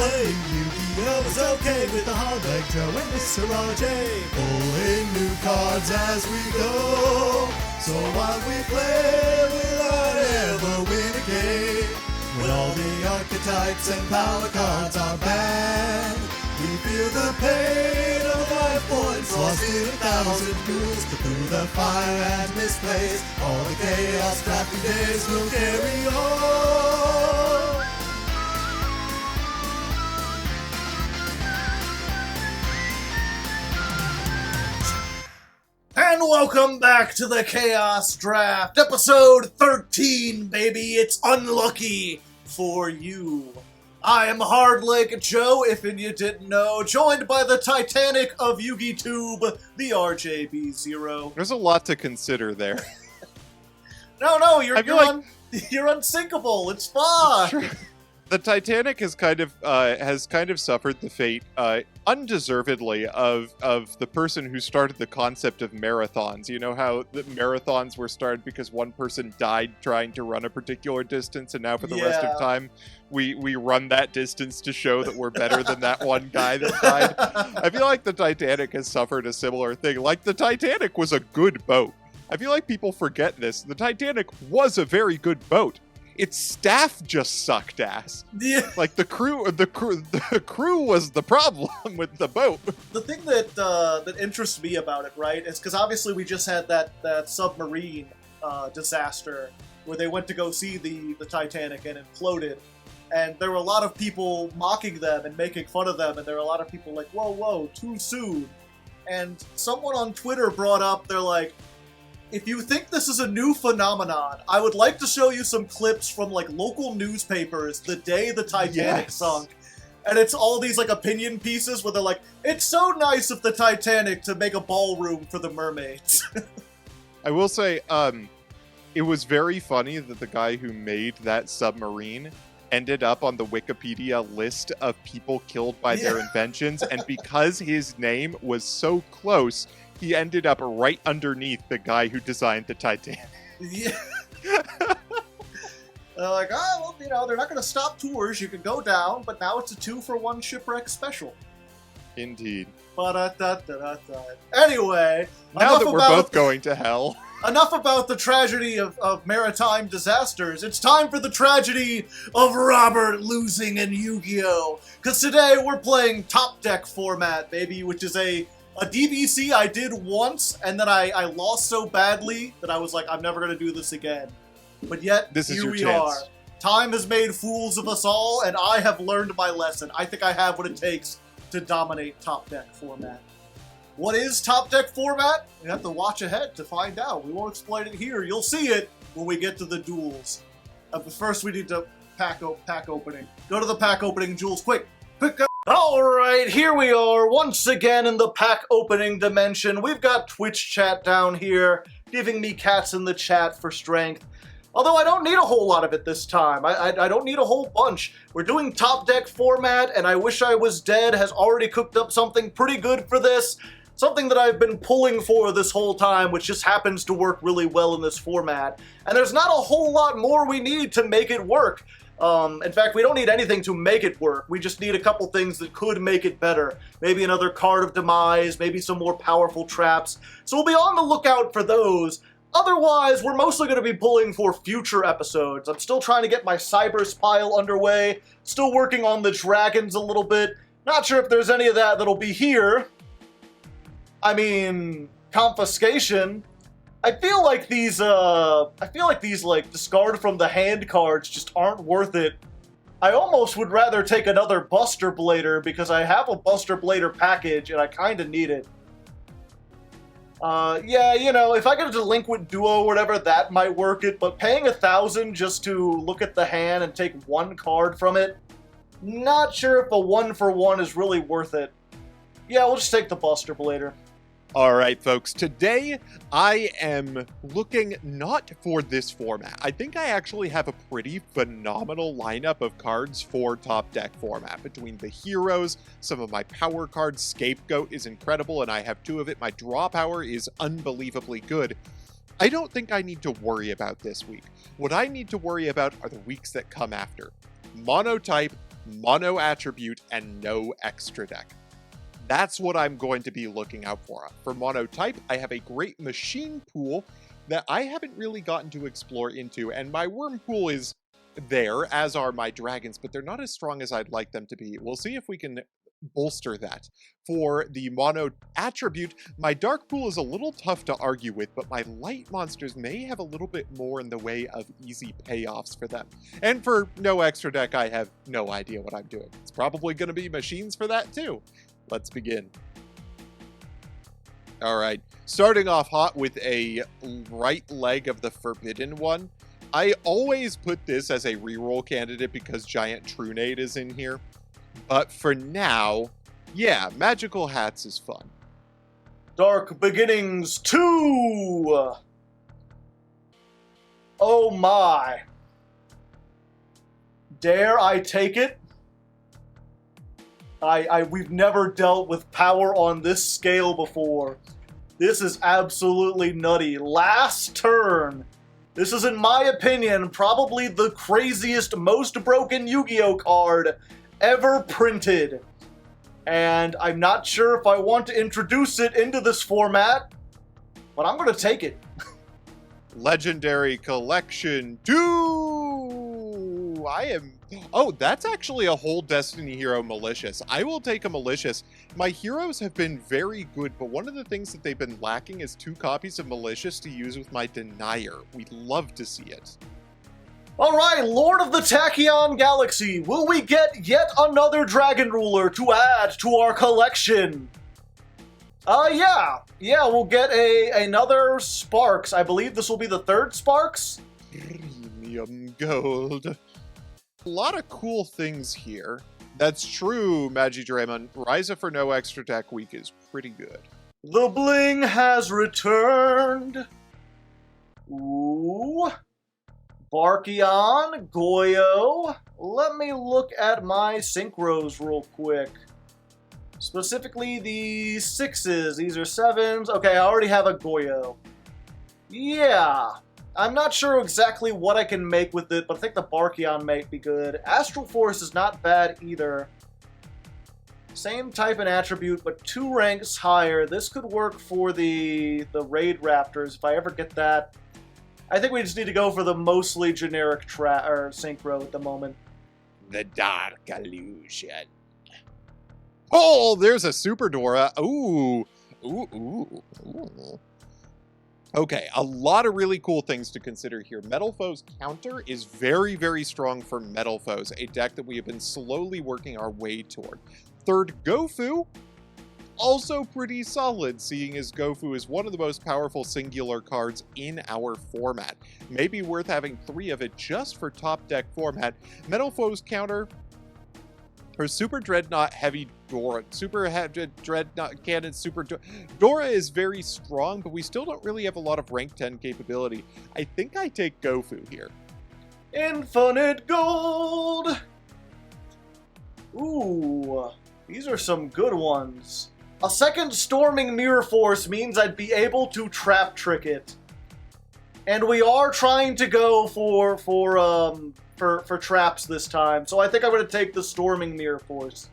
Playing Yu-Gi-Oh! Is okay with the Hardleg Joe and Mr. RJ. Pulling new cards as we go. So while we play, we'll not ever win a game. When all the archetypes and power cards are banned, we feel the pain of 5 points lost in 1,000 duels. But through the fire and misplays, all the chaos drafting days will carry on. And welcome back to the Chaos Draft, episode 13, baby. It's unlucky for you. I am Hardleg Joe, if you didn't know, joined by the Titanic of Yu-Gi-Tube, the RJB0. There's a lot to consider there. No, you're unsinkable. It's fine. Sure. The Titanic has kind of suffered the fate, undeservedly, of the person who started the concept of marathons. You know how the marathons were started because one person died trying to run a particular distance, and now for the rest of time, we run that distance to show that we're better than that one guy that died. I feel like the Titanic has suffered a similar thing. Like, the Titanic was a good boat. I feel like people forget this. The Titanic was a very good boat. Its staff just sucked ass. Yeah. Like the crew was the problem with the boat. The thing that interests me about it, right, is because obviously we just had that submarine disaster where they went to go see the Titanic and imploded, and there were a lot of people mocking them and making fun of them, and there were a lot of people like, whoa, too soon. And someone on Twitter brought up, they're like, if you think this is a new phenomenon, I would like to show you some clips from, like, local newspapers the day the Titanic sunk. And it's all these, like, opinion pieces where they're like, it's so nice of the Titanic to make a ballroom for the mermaids. I will say, it was very funny that the guy who made that submarine ended up on the Wikipedia list of people killed by their inventions, and because his name was so close, he ended up right underneath the guy who designed the Titanic. Yeah. They're like, they're not going to stop tours. You can go down, but now it's a 2-for-1 shipwreck special. Indeed. Anyway, now that we're both going to hell. Enough about the tragedy of maritime disasters. It's time for the tragedy of Robert losing in Yu-Gi-Oh! Because today we're playing Top Deck format, baby, which is a DVC I did once, and then I lost so badly that I was like, I'm never going to do this again. But yet, here we are. Time has made fools of us all, and I have learned my lesson. I think I have what it takes to dominate Top Deck format. What is Top Deck format? You have to watch ahead to find out. We won't explain it here. You'll see it when we get to the duels. But first, we need to pack opening. Go to the pack opening, Jules. Quick. Alright, here we are once again in the pack opening dimension. We've got Twitch chat down here, giving me cats in the chat for strength. Although I don't need a whole lot of it this time. I don't need a whole bunch. We're doing Top Deck format, and I Wish I Was Dead has already cooked up something pretty good for this. Something that I've been pulling for this whole time, which just happens to work really well in this format. And there's not a whole lot more we need to make it work. In fact, we don't need anything to make it work. We just need a couple things that could make it better. Maybe another card of demise, maybe some more powerful traps. So we'll be on the lookout for those. Otherwise, we're mostly going to be pulling for future episodes. I'm still trying to get my Cybers pile underway. Still working on the dragons a little bit. Not sure if there's any of that that'll be here. I mean, confiscation. I feel like these like discard from the hand cards just aren't worth it. I almost would rather take another Buster Blader because I have a Buster Blader package and I kind of need it. Yeah, if I get a delinquent duo or whatever, that might work it, but paying 1,000 just to look at the hand and take one card from it, not sure if a 1-for-1 is really worth it. Yeah, we'll just take the Buster Blader. All right, folks, today I am looking not for this format. I think I actually have a pretty phenomenal lineup of cards for Top Deck format. Between the heroes, some of my power cards, Scapegoat is incredible, and I have 2 of it. My draw power is unbelievably good. I don't think I need to worry about this week. What I need to worry about are the weeks that come after. Monotype, mono attribute, and no extra deck. That's what I'm going to be looking out for. For mono type, I have a great machine pool that I haven't really gotten to explore into, and my worm pool is there, as are my dragons, but they're not as strong as I'd like them to be. We'll see if we can bolster that. For the mono attribute, my dark pool is a little tough to argue with, but my light monsters may have a little bit more in the way of easy payoffs for them. And for no extra deck, I have no idea what I'm doing. It's probably going to be machines for that too. Let's begin. All right, starting off hot with a right leg of the Forbidden One. I always put this as a reroll candidate because Giant Trunade is in here. But for now, yeah, Magical Hats is fun. Dark Beginnings 2! Oh my. Dare I take it? We've never dealt with power on this scale before. This is absolutely nutty. Last turn. This is, in my opinion, probably the craziest, most broken Yu-Gi-Oh card ever printed. And I'm not sure if I want to introduce it into this format, but I'm going to take it. Legendary Collection 2! Oh, that's actually a whole Destiny Hero Malicious. I will take a Malicious. My heroes have been very good, but one of the things that they've been lacking is 2 copies of Malicious to use with my Denier. We'd love to see it. Alright, Lord of the Tachyon Galaxy, will we get yet another Dragon Ruler to add to our collection? Yeah, we'll get another Sparks. I believe this will be the 3rd Sparks? Premium Gold. A lot of cool things here. That's true, Magidramon. Ryza for no extra deck week is pretty good. The bling has returned. Ooh. Barkion, Goyo. Let me look at my synchros real quick. Specifically the 6s. These are 7s. Okay, I already have a Goyo. Yeah. I'm not sure exactly what I can make with it, but I think the Barkion might be good. Astral Force is not bad either. Same type and attribute, but 2 ranks higher. This could work for the Raid Raptors if I ever get that. I think we just need to go for the mostly generic synchro at the moment. The Dark Illusion. Oh, there's a Super Dora. Ooh. Okay, a lot of really cool things to consider here. Metal Foe's counter is very, very strong for Metal Foes, a deck that we have been slowly working our way toward. 3rd Gofu, also pretty solid, seeing as Gofu is one of the most powerful singular cards in our format. Maybe worth having 3 of it just for top deck format. Metal Foe's counter, her Super Dreadnought Heavy Dora, Super Dreadnought Cannon, Dora is very strong, but we still don't really have a lot of rank 10 capability. I think I take Gofu here. Infinite Gold! Ooh, these are some good ones. A 2nd Storming Mirror Force means I'd be able to trap trick it. And we are trying to go for traps this time, so I think I'm going to take the Storming Mirror Force.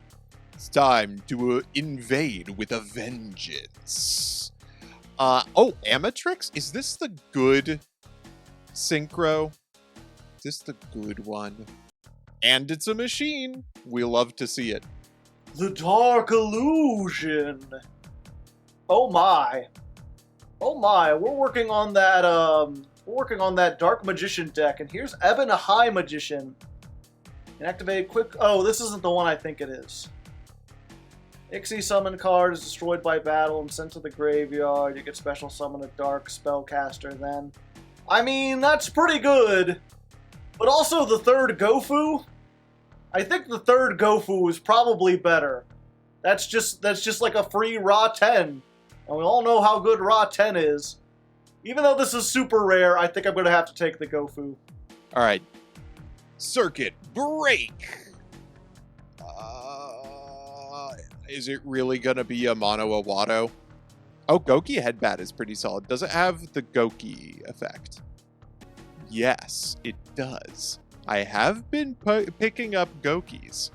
It's time to invade with a vengeance. Oh, Amatrix? Is this the good synchro? Is this the good one? And it's a machine. We love to see it. The Dark Illusion. Oh my. Oh my, we're working on that Dark Magician deck, and here's Ebon High Magician. And activate quick. Oh, this isn't the one I think it is. Ixie summon card is destroyed by battle and sent to the graveyard. You get special summon a dark spellcaster then. I mean, that's pretty good. But also the 3rd Gofu. I think the 3rd Gofu is probably better. That's just like a free Raw 10. And we all know how good Raw 10 is. Even though this is super rare, I think I'm going to have to take the Gofu. All right. Circuit break. Is it really going to be a Mono Awato? Oh, Goki Headbat is pretty solid. Does it have the Goki effect? Yes, it does. I have been picking up Gokis.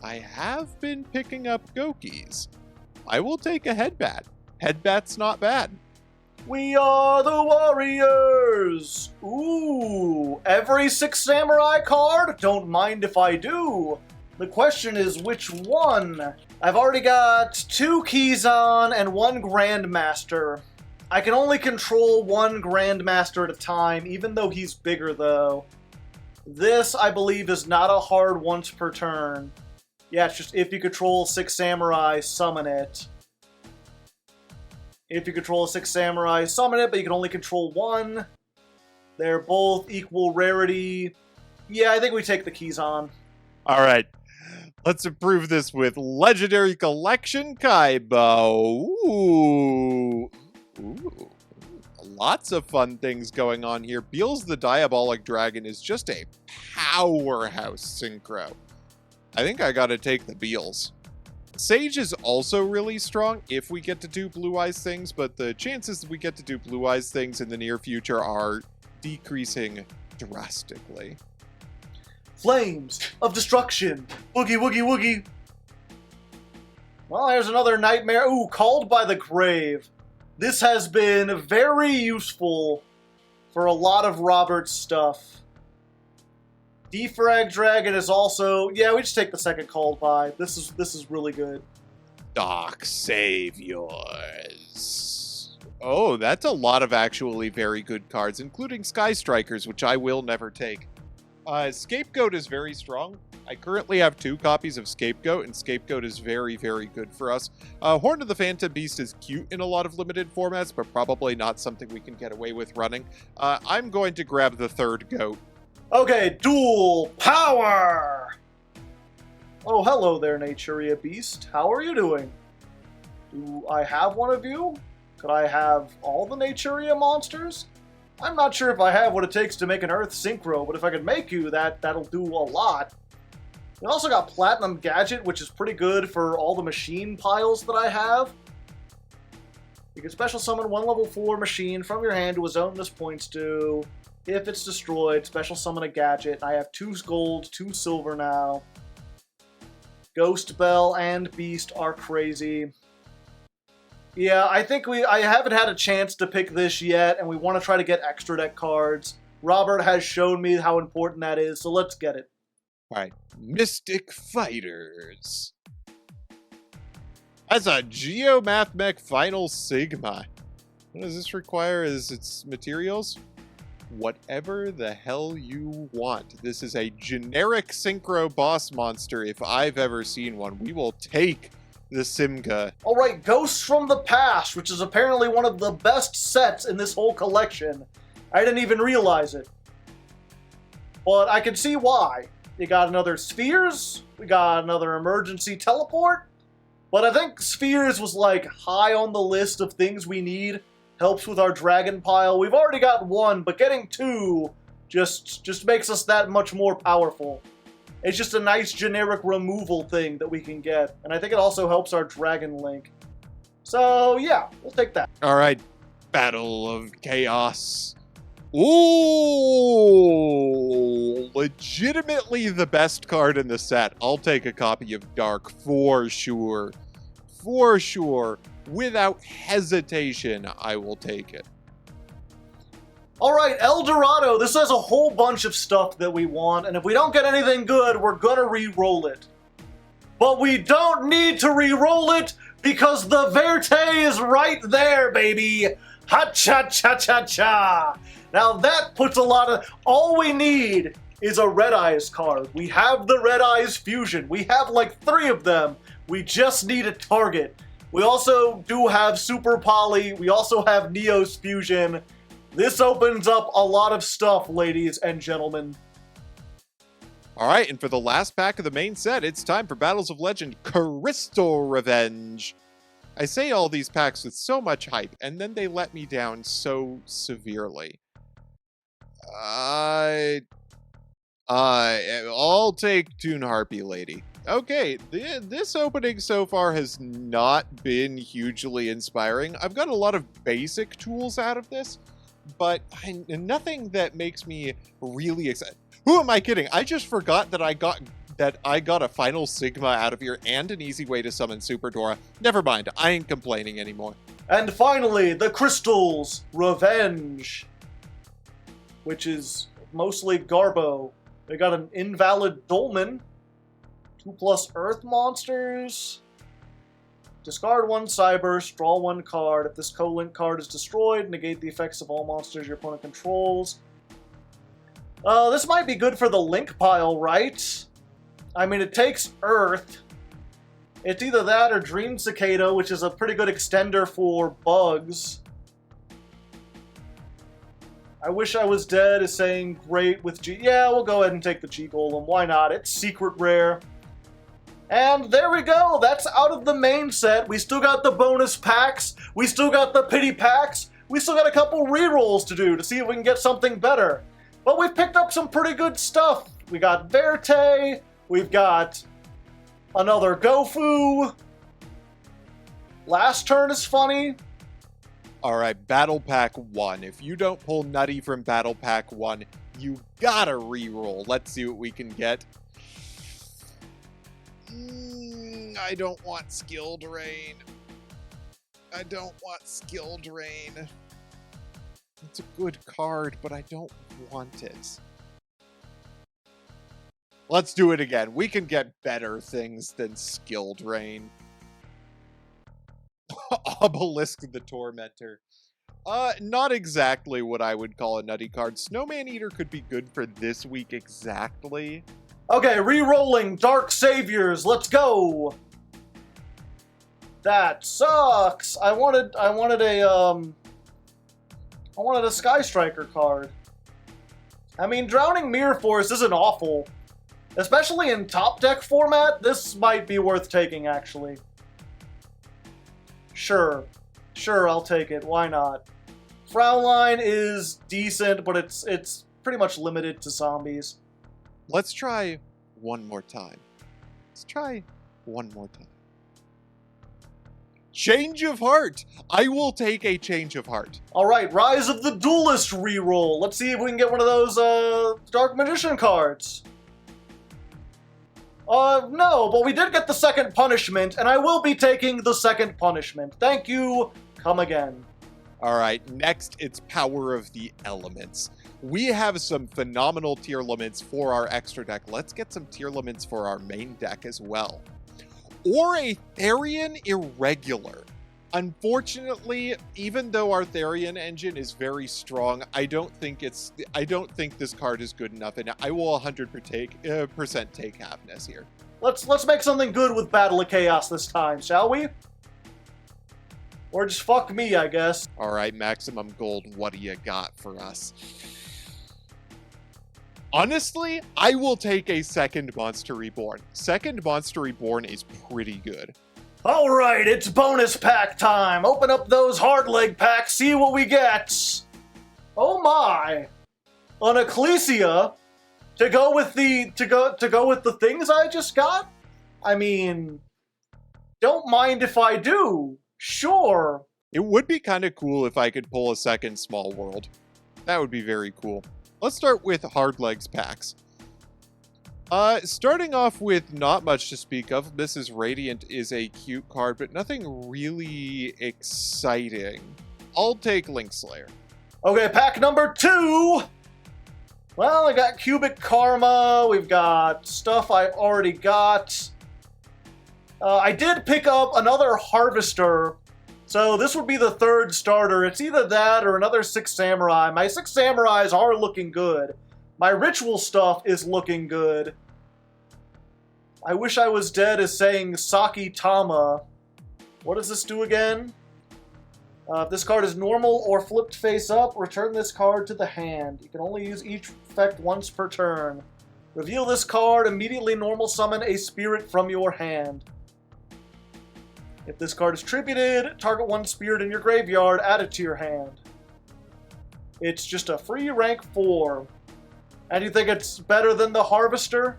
I have been picking up Gokis. I will take a headbat. Headbat's not bad. We are the warriors! Ooh, every 6 samurai card? Don't mind if I do. The question is which one? I've already got 2 Kizan and 1 Grandmaster. I can only control 1 Grandmaster at a time, even though he's bigger though. This, I believe, is not a hard once per turn. Yeah, it's just if you control 6 samurai, summon it. If you control a 6 samurai, summon it, but you can only control 1. They're both equal rarity. Yeah, I think we take the Kizan. All right. Let's improve this with Legendary Collection Kaibo. Ooh. Ooh. Lots of fun things going on here. Beelze the Diabolic Dragon is just a powerhouse synchro. I think I gotta take the Beelze. Sage is also really strong if we get to do Blue Eyes things, but the chances that we get to do Blue Eyes things in the near future are decreasing drastically. Flames of destruction. Woogie, woogie, woogie. Well, there's another nightmare. Ooh, Called by the Grave. This has been very useful for a lot of Robert's stuff. Defrag Dragon is also... Yeah, we just take the second Called by. This is really good. Dark Saviors. Oh, that's a lot of actually very good cards, including Sky Strikers, which I will never take. Scapegoat is very strong. I currently have 2 copies of Scapegoat, and Scapegoat is very, very good for us. Horn of the Phantom Beast is cute in a lot of limited formats, but probably not something we can get away with running. I'm going to grab the 3rd goat. Okay, Duel Power! Oh, hello there, Naturia Beast. How are you doing? Do I have one of you? Could I have all the Naturia monsters? I'm not sure if I have what it takes to make an Earth Synchro, but if I could make you, that'll do a lot. We also got Platinum Gadget, which is pretty good for all the machine piles that I have. You can special summon 1 level 4 machine from your hand to a zone this points to. If it's destroyed, special summon a gadget. I have 2 gold, 2 silver now. Ghost Bell and Beast are crazy. Yeah, I think I haven't had a chance to pick this yet, and we want to try to get extra deck cards. Robert has shown me how important that is, so let's get it. Alright, Mystic Fighters. As a Geomath Mech Final Sigma. What does this require as its materials? Whatever the hell you want. This is a generic synchro boss monster if I've ever seen one. We will take the Simga. Alright, Ghosts from the Past, which is apparently one of the best sets in this whole collection. I didn't even realize it. But I can see why. You got another Spheres, we got another Emergency Teleport, but I think Spheres was like high on the list of things we need. Helps with our dragon pile. We've already got 1, but getting 2 just makes us that much more powerful. It's just a nice generic removal thing that we can get, and I think it also helps our Dragon Link. So yeah, we'll take that. Alright, Battle of Chaos. Ooh, legitimately the best card in the set. I'll take a copy of Dark for sure. For sure. Without hesitation, I will take it. Alright, El Dorado. This has a whole bunch of stuff that we want, and if we don't get anything good, we're gonna re-roll it. But we don't need to re-roll it, because the Verte is right there, baby! Ha-cha-cha-cha-cha! Now that puts a lot of... All we need is a Red Eyes card. We have the Red Eyes Fusion. We have like 3 of them. We just need a target. We also do have Super Poly. We also have Neos Fusion. This opens up a lot of stuff, ladies and gentlemen. Alright, and for the last pack of the main set, it's time for Battles of Legend Crystal Revenge. I say all these packs with so much hype, and then they let me down so severely. I'll take Toon Harpy Lady. Okay, this opening so far has not been hugely inspiring. I've got a lot of basic tools out of this, but nothing that makes me really excited. Who am I kidding? I just forgot that that I got a final Sigma out of here and an easy way to summon Super Dora. Never mind, I ain't complaining anymore. And finally, the Crystals Revenge, which is mostly Garbo. They got an Invalid Dolmen, 2+ Earth monsters. Discard 1 Cyberse, draw 1 card. If this co-link card is destroyed, negate the effects of all monsters your opponent controls. This might be good for the link pile, right? I mean, it takes Earth. It's either that or Dream Cicada, which is a pretty good extender for bugs. I Wish I Was Dead is saying great with G. Yeah, we'll go ahead and take the G Golem. Why not? It's secret rare. And there we go. That's out of the main set. We still got the bonus packs. We still got the pity packs. We still got a couple rerolls to do to see if we can get something better. But we've picked up some pretty good stuff. We got Verte. We've got another Gofu. Last turn is funny. Alright, Battle Pack 1. If you don't pull Nutty from Battle Pack 1, you gotta reroll. Let's see what we can get. I don't want Skill Drain. I don't want Skill Drain. It's a good card, but I don't want it. Let's do it again. We can get better things than Skill Drain. Obelisk the Tormentor. Not exactly what I would call a nutty card. Snowman Eater could be good for this week exactly. Okay, re-rolling Dark Saviors. Let's go. That sucks. I wanted a Sky Striker card. I mean, Drowning Mirror Force isn't awful. Especially in top deck format, this might be worth taking, actually. Sure, I'll take it. Why not? Fraulein is decent, but it's pretty much limited to zombies. Let's try one more time. Change of Heart! I will take a Change of Heart. Alright, Rise of the Duelist reroll. Let's see if we can get one of those Dark Magician cards. No, but we did get the second punishment, and I will be taking the second punishment. Thank you. Come again. Alright, next it's Power of the Elements. We have some phenomenal tier limits for our extra deck. Let's get some tier limits for our main deck as well. Or a Therian Irregular. Unfortunately, even though our Therian engine is very strong, I don't think this card is good enough, and I will 100% take Havness here. Let's make something good with Battle of Chaos this time, shall we? Or just fuck me, I guess. Alright, Maximum Gold, what do you got for us? Honestly, I will take a second Monster Reborn. Second Monster Reborn is pretty good. Alright, it's bonus pack time. Open up those Hardleg packs, see what we get. Oh my. An Ecclesia to go with the things I just got? I mean, don't mind if I do. Sure. It would be kind of cool if I could pull a second Small World. That would be very cool. Let's start with Hardleg's packs. Starting off with not much to speak of. Mrs. Radiant is a cute card, but nothing really exciting. I'll take Linkslayer. Okay, pack number 2! Well, I got Cubic Karma, we've got stuff I already got. I did pick up another Harvester, so this would be the third starter. It's either that or another 6 Samurai. My 6 Samurais are looking good. My ritual stuff is looking good. I Wish I Was Dead is saying Saki Tama. What does this do again? If this card is normal or flipped face up, return this card to the hand. You can only use each effect once per turn. Reveal this card, immediately normal summon a spirit from your hand. If this card is tributed, target one spirit in your graveyard, add it to your hand. It's just a free rank 4. And you think it's better than the Harvester?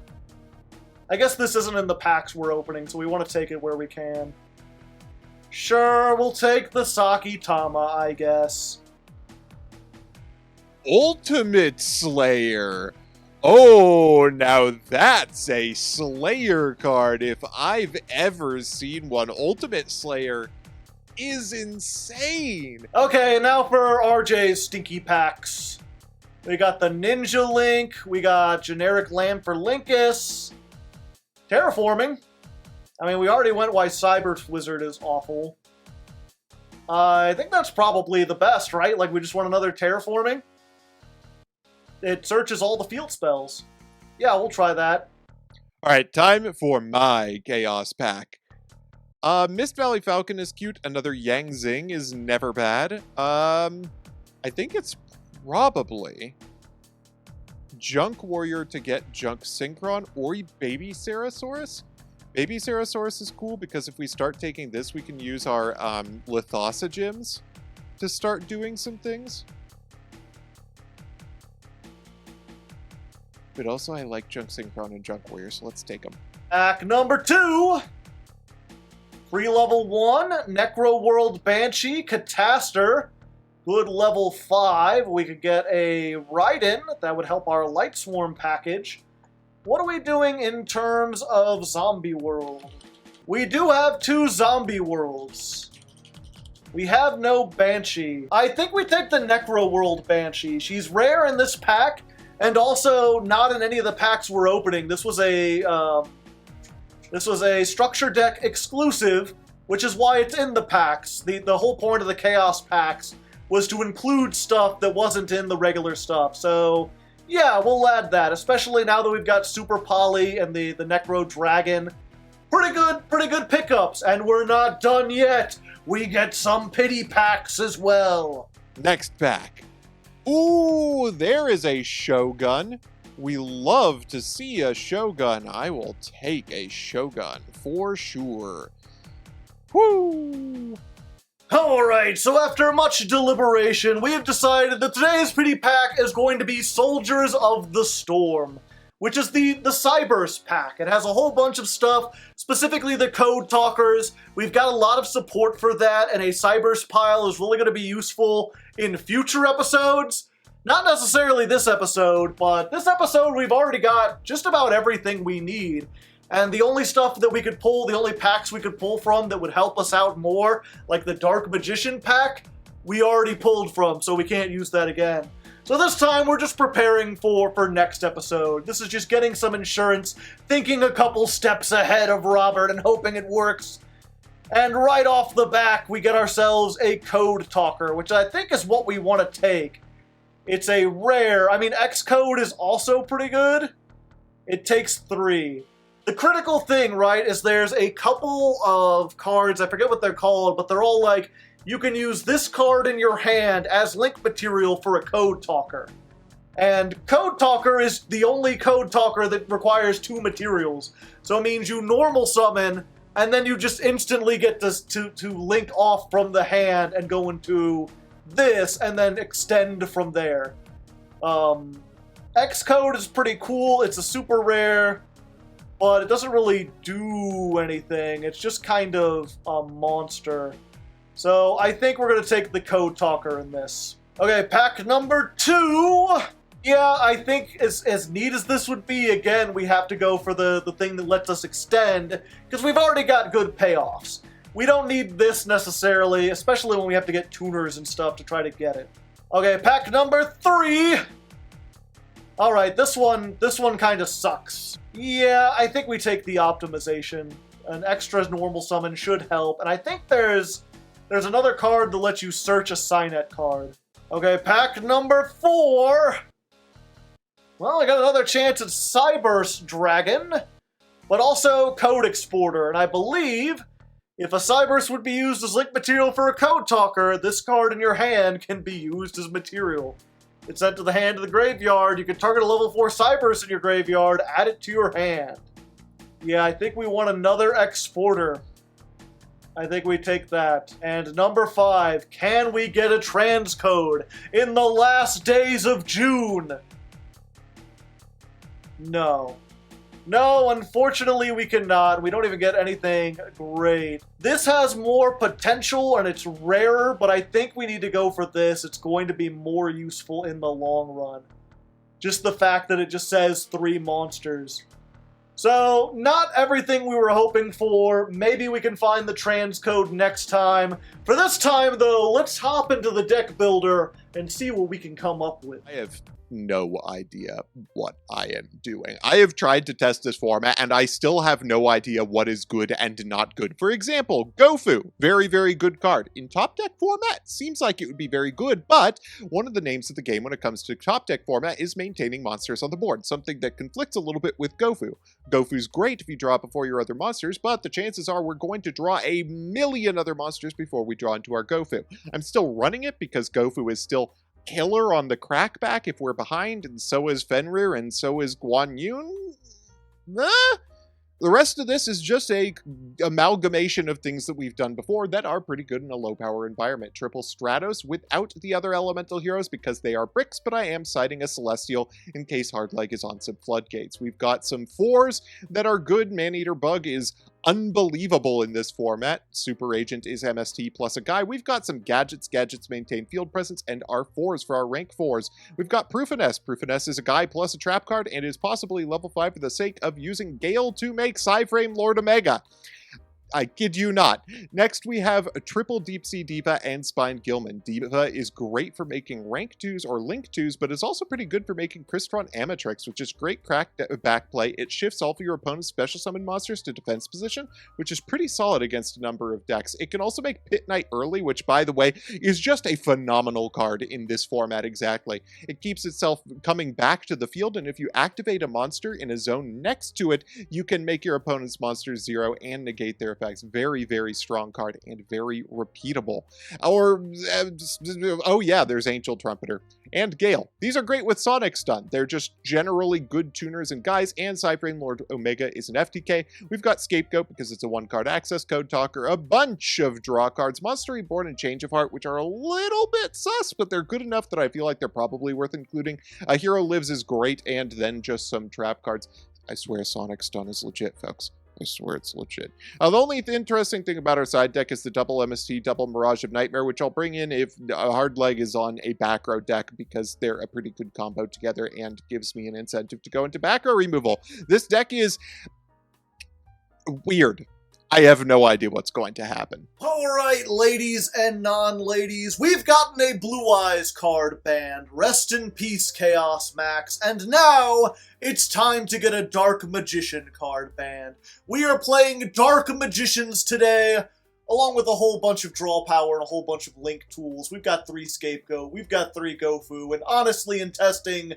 I guess this isn't in the packs we're opening, so we want to take it where we can. Sure, we'll take the Saki Tama, I guess. Ultimate Slayer. Oh, now that's a Slayer card if I've ever seen one. Ultimate Slayer is insane. Okay, now for RJ's stinky packs. We got the Ninja Link, we got generic land for Linkus, terraforming. I mean, we already went why Cyber Wizard is awful. I think that's probably the best, right? Like, we just want another terraforming. It searches all the field spells. Yeah, we'll try that. All right, time for my Chaos pack. Mist Valley Falcon is cute. Another Yang Zing is never bad. I think it's probably Junk Warrior to get Junk Synchron or Baby Cerosaurus. Baby Cerosaurus is cool because if we start taking this, we can use our Lithosa gems to start doing some things. But also, I like Junk Synchron and Junk Warrior, so let's take them. Pack number 2. Free level 1, Necro World Banshee, Cataster. Good level 5. We could get a Raiden. That would help our Light Swarm package. What are we doing in terms of Zombie World? We do have 2 Zombie Worlds. We have no Banshee. I think we take the Necro World Banshee. She's rare in this pack, and also not in any of the packs we're opening. This was a structure deck exclusive, which is why it's in the packs. The whole point of the Chaos packs was to include stuff that wasn't in the regular stuff. So yeah, we'll add that, especially now that we've got Super Poly and the Necro Dragon. Pretty good pickups, and we're not done yet. We get some pity packs as well. Next pack. Ooh, there is a Shogun. We love to see a Shogun. I will take a Shogun for sure. Woo! Alright, so after much deliberation, we have decided that today's pity pack is going to be Soldiers of the Storm, which is the Cyburst pack. It has a whole bunch of stuff, specifically the Code Talkers. We've got a lot of support for that, and a Cyburst pile is really going to be useful in future episodes. Not necessarily this episode, but this episode we've already got just about everything we need. And the only stuff that we could pull, the only packs we could pull from that would help us out more, like the Dark Magician pack, we already pulled from, so we can't use that again. So this time we're just preparing for next episode. This is just getting some insurance, thinking a couple steps ahead of Robert and hoping it works. And right off the back, we get ourselves a Code Talker, which I think is what we want to take. It's a rare. I mean, Xcode is also pretty good. It takes 3. The critical thing, right, is there's a couple of cards, I forget what they're called, but they're all like, you can use this card in your hand as link material for a Code Talker. And Code Talker is the only Code Talker that requires 2 materials. So it means you normal summon, and then you just instantly get to link off from the hand and go into this, and then extend from there. Xcode is pretty cool. It's a super rare, but it doesn't really do anything. It's just kind of a monster. So I think we're going to take the Code Talker in this. Okay, pack number 2. Yeah, I think as neat as this would be, again, we have to go for the thing that lets us extend, because we've already got good payoffs. We don't need this necessarily, especially when we have to get tuners and stuff to try to get it. Okay, pack number 3. Alright, this one kind of sucks. Yeah, I think we take the optimization. An extra normal summon should help, and I think there's another card that lets you search a Signet card. Okay, pack number 4. Well, I got another chance at Cyburst Dragon, but also Code Exporter, and I believe if a Cyburst would be used as link material for a Code Talker, this card in your hand can be used as material. It's sent to the hand of the graveyard. You can target a level 4 Cyburst in your graveyard, add it to your hand. Yeah, I think we want another Exporter. I think we take that. And number 5, can we get a transcode in the last days of June? No. No, unfortunately we cannot. We don't even get anything great. This has more potential and it's rarer, but I think we need to go for this. It's going to be more useful in the long run. just the fact that it just says 3 monsters. So, not everything we were hoping for. Maybe we can find the transcode next time. For this time, though, let's hop into the deck builder and see what we can come up with. I have no idea what I am doing. I have tried to test this format, and I still have no idea what is good and not good. For example, Gofu, very, very good card. In top deck format, seems like it would be very good, but one of the names of the game when it comes to top deck format is maintaining monsters on the board, something that conflicts a little bit with Gofu. Gofu's great if you draw before your other monsters, but the chances are we're going to draw a million other monsters before we draw into our Gofu. I'm still running it because Gofu is still killer on the crackback if we're behind, and so is Fenrir, and so is Guan Yun. The rest of this is just a amalgamation of things that we've done before that are pretty good in a low power environment. Triple Stratos without the other elemental heroes because they are bricks, but I am citing a Celestial in case Hardleg is on some floodgates. We've got some 4s that are good. Maneater Bug is unbelievable in this format. Super Agent is MST plus a guy. We've got some gadgets. Gadgets maintain field presence and are 4s for our rank 4s. We've got Proofiness. Proofiness is a guy plus a trap card and is possibly level 5 for the sake of using Gale to make Psyframe Lord Omega. I kid you not. Next, we have a triple Deep Sea Diva and Spine Gilman. Diva is great for making rank 2s or link 2s, but is also pretty good for making Crystron Amatrix, which is great crack backplay. It shifts all of your opponent's special summon monsters to defense position, which is pretty solid against a number of decks. It can also make Pit Knight early, which, by the way, is just a phenomenal card in this format exactly. It keeps itself coming back to the field, and if you activate a monster in a zone next to it, you can make your opponent's monsters 0 and negate their effects. Very, very strong card and very repeatable. Oh yeah, there's Angel Trumpeter and Gale. These are great with Sonic Stun. They're just generally good tuners and guys, and Psyframe Lord Omega is an FTK. We've got Scapegoat because it's a 1-card access, Code Talker, a bunch of draw cards, Monster Reborn and Change of Heart, which are a little bit sus, but they're good enough that I feel like they're probably worth including. A Hero Lives is great, and then just some trap cards. I swear Sonic Stun is legit, folks. I swear it's legit. The only interesting thing about our side deck is the double MST, double Mirage of Nightmare, which I'll bring in if Hardleg is on a back row deck because they're a pretty good combo together and gives me an incentive to go into back row removal. This deck is weird. I have no idea what's going to happen. Alright, ladies and non-ladies, we've gotten a Blue Eyes card banned. Rest in peace, Chaos Max. And now, it's time to get a Dark Magician card banned. We are playing Dark Magicians today, along with a whole bunch of draw power and a whole bunch of link tools. We've got 3 Scapegoat, we've got 3 Gofu, and honestly, in testing,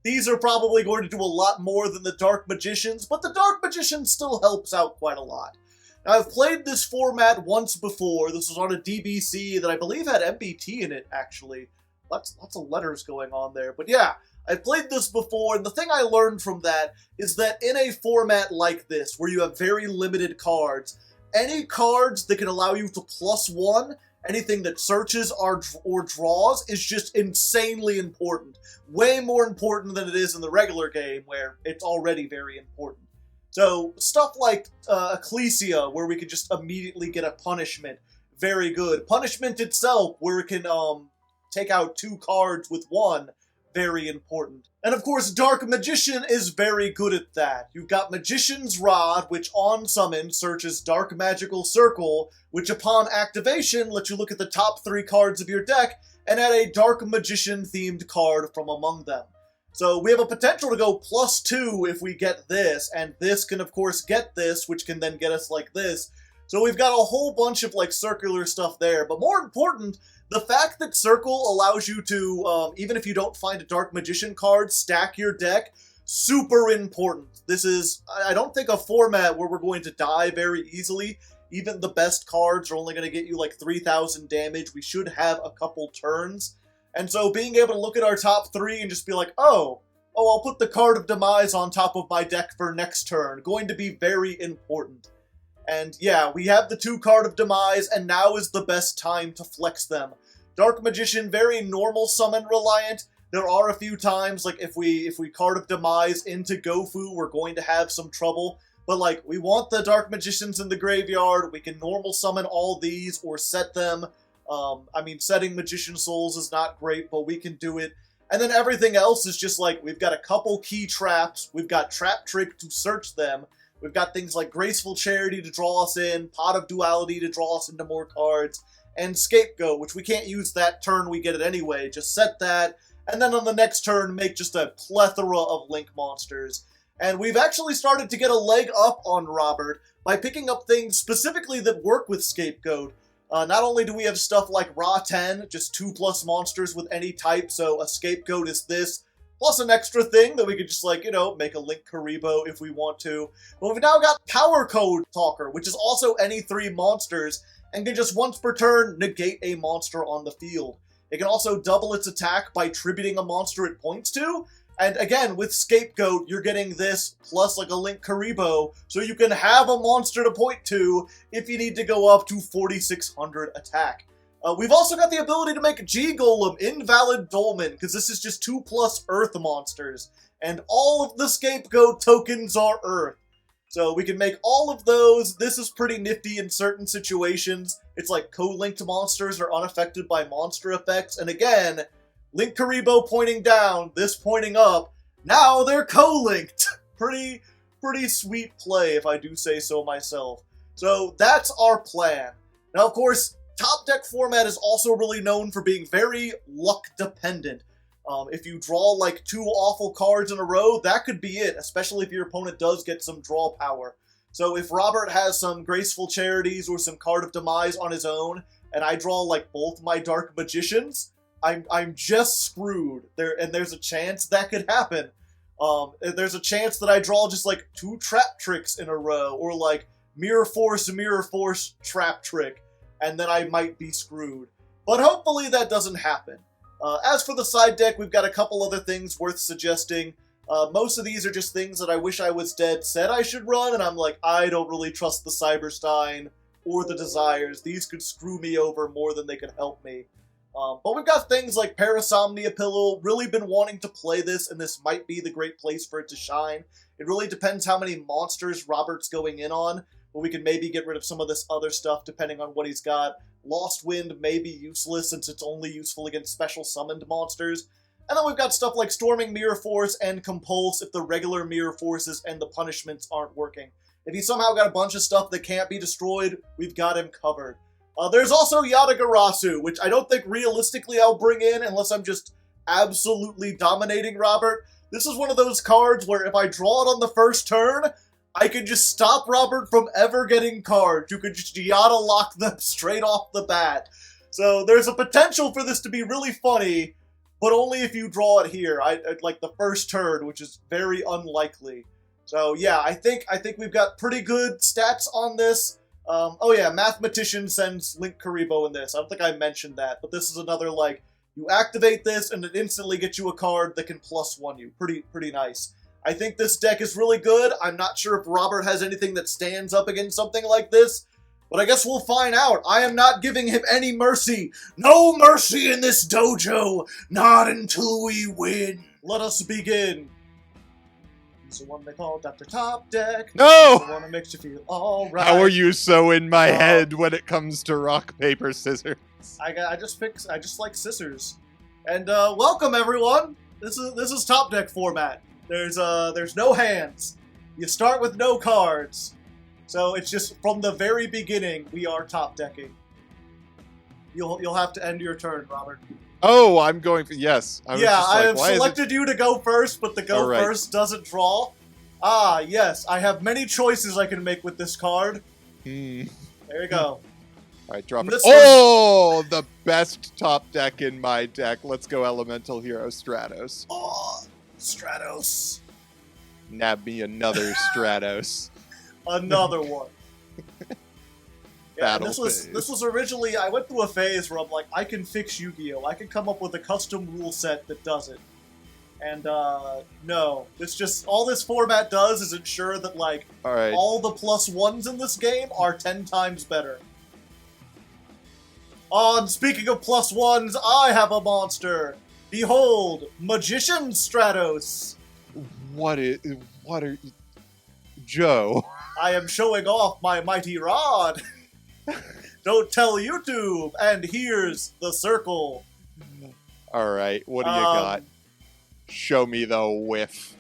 these are probably going to do a lot more than the Dark Magicians, but the Dark Magician still helps out quite a lot. Now, I've played this format once before. This was on a DBC that I believe had MBT in it, actually. Lots of letters going on there. But yeah, I've played this before, and the thing I learned from that is that in a format like this, where you have very limited cards, any cards that can allow you to +1, anything that searches or draws, is just insanely important. Way more important than it is in the regular game, where it's already very important. So, stuff like Ecclesia, where we can just immediately get a punishment, very good. Punishment itself, where it can take out 2 cards with 1, very important. And of course, Dark Magician is very good at that. You've got Magician's Rod, which on summon searches Dark Magical Circle, which upon activation lets you look at the top 3 cards of your deck and add a Dark Magician-themed card from among them. So we have a potential to go +2 if we get this, and this can of course get this, which can then get us like this. So we've got a whole bunch of like circular stuff there, but more important, the fact that Circle allows you to, even if you don't find a Dark Magician card, stack your deck, super important. This is, I don't think, a format where we're going to die very easily. Even the best cards are only going to get you like 3,000 damage. We should have a couple turns. And so being able to look at our top 3 and just be like, oh, I'll put the Card of Demise on top of my deck for next turn. Going to be very important. And yeah, we have the 2 Card of Demise, and now is the best time to flex them. Dark Magician, very normal summon reliant. There are a few times, like if we Card of Demise into Gofu, we're going to have some trouble. But like, we want the Dark Magicians in the graveyard. We can normal summon all these or set them. I mean, setting Magician Souls is not great, but we can do it. And then everything else is just like, we've got a couple key traps, we've got Trap Trick to search them, we've got things like Graceful Charity to draw us in, Pot of Duality to draw us into more cards, and Scapegoat, which we can't use that turn we get it anyway. Just set that, and then on the next turn, make just a plethora of Link monsters. And we've actually started to get a leg up on Robert by picking up things specifically that work with Scapegoat. Not only do we have stuff like Ra 10, just 2+ monsters with any type, so a Scapegoat is this, plus an extra thing that we could just, like, you know, make a Link Karibo if we want to. But we've now got Power Code Talker, which is also any 3 monsters, and can just once per turn negate a monster on the field. It can also double its attack by tributing a monster it points to, and again, with Scapegoat, you're getting this plus like a Link Karibo, so you can have a monster to point to if you need to go up to 4,600 attack. We've also got the ability to make G-Golem Invalid Dolmen, because this is just 2+ Earth monsters, and all of the Scapegoat tokens are Earth. So we can make all of those. This is pretty nifty in certain situations. It's like co-linked monsters are unaffected by monster effects, and again, Link Karibo pointing down, this pointing up, now they're co-linked! Pretty sweet play, if I do say so myself. So that's our plan. Now, of course, Top Deck format is also really known for being very luck-dependent. If you draw like 2 awful cards in a row, that could be it, especially if your opponent does get some draw power. So if Robert has some Graceful Charities or some Card of Demise on his own, and I draw like both my Dark Magicians, I'm just screwed. There's a chance that could happen. There's a chance that I draw just like 2 Trap Tricks in a row, or like Mirror Force, Trap Trick, and then I might be screwed. But hopefully that doesn't happen. As for the side deck, we've got a couple other things worth suggesting. Most of these are just things that I Wish I Was Dead said I should run, and I'm like, I don't really trust the Cyberstein or the Desires. These could screw me over more than they could help me. But we've got things like Parasomnia Pillow, really been wanting to play this, and this might be the great place for it to shine. It really depends how many monsters Robert's going in on, but we can maybe get rid of some of this other stuff depending on what he's got. Lost Wind may be useless since it's only useful against special summoned monsters. And then we've got stuff like Storming Mirror Force and Compulse if the regular Mirror Forces and the punishments aren't working. If he's somehow got a bunch of stuff that can't be destroyed, we've got him covered. There's also Yatagarasu, which I don't think realistically I'll bring in unless I'm just absolutely dominating Robert. This is one of those cards where if I draw it on the first turn, I can just stop Robert from ever getting cards. You could just Yata lock them straight off the bat. So there's a potential for this to be really funny, but only if you draw it here, like the first turn, which is very unlikely. So yeah, I think we've got pretty good stats on this. Oh yeah, Mathematician sends Link Karibo in this. I don't think I mentioned that, but this is another, like, you activate this and it instantly gets you a card that can +1 you. Pretty nice. I think this deck is really good. I'm not sure if Robert has anything that stands up against something like this, but I guess we'll find out. I am not giving him any mercy. No mercy in this dojo, not until we win. Let us begin. It's the one they call Dr. Top Deck. No! It's the one that makes you feel alright. How are you so in my head when it comes to rock, paper, scissors? I just like scissors. And welcome everyone. This is Top Deck format. There's no hands. You start with no cards. So it's just from the very beginning we are top decking. You'll have to end your turn, Robert. Oh, I'm going for yes. I have selected you to go first, but the go first doesn't draw. Ah, yes, I have many choices I can make with this card. There you go. All right, drop it. Oh, the best top deck in my deck. Let's go Elemental Hero Stratos. Oh, Stratos. Nab me another Stratos. Another one. Yeah, this phase. was originally, I went through a phase where I'm like, I can fix Yu-Gi-Oh! I can come up with a custom rule set that does it. And, no. It's just, all this format does is ensure that, like, all the +1s in this game are 10 times better. Oh, and speaking of +1s, I have a monster! Behold, Magician Stratos! What are Joe? I am showing off my mighty rod! Don't tell YouTube! And here's the circle. Alright, what do you got? Show me the whiff.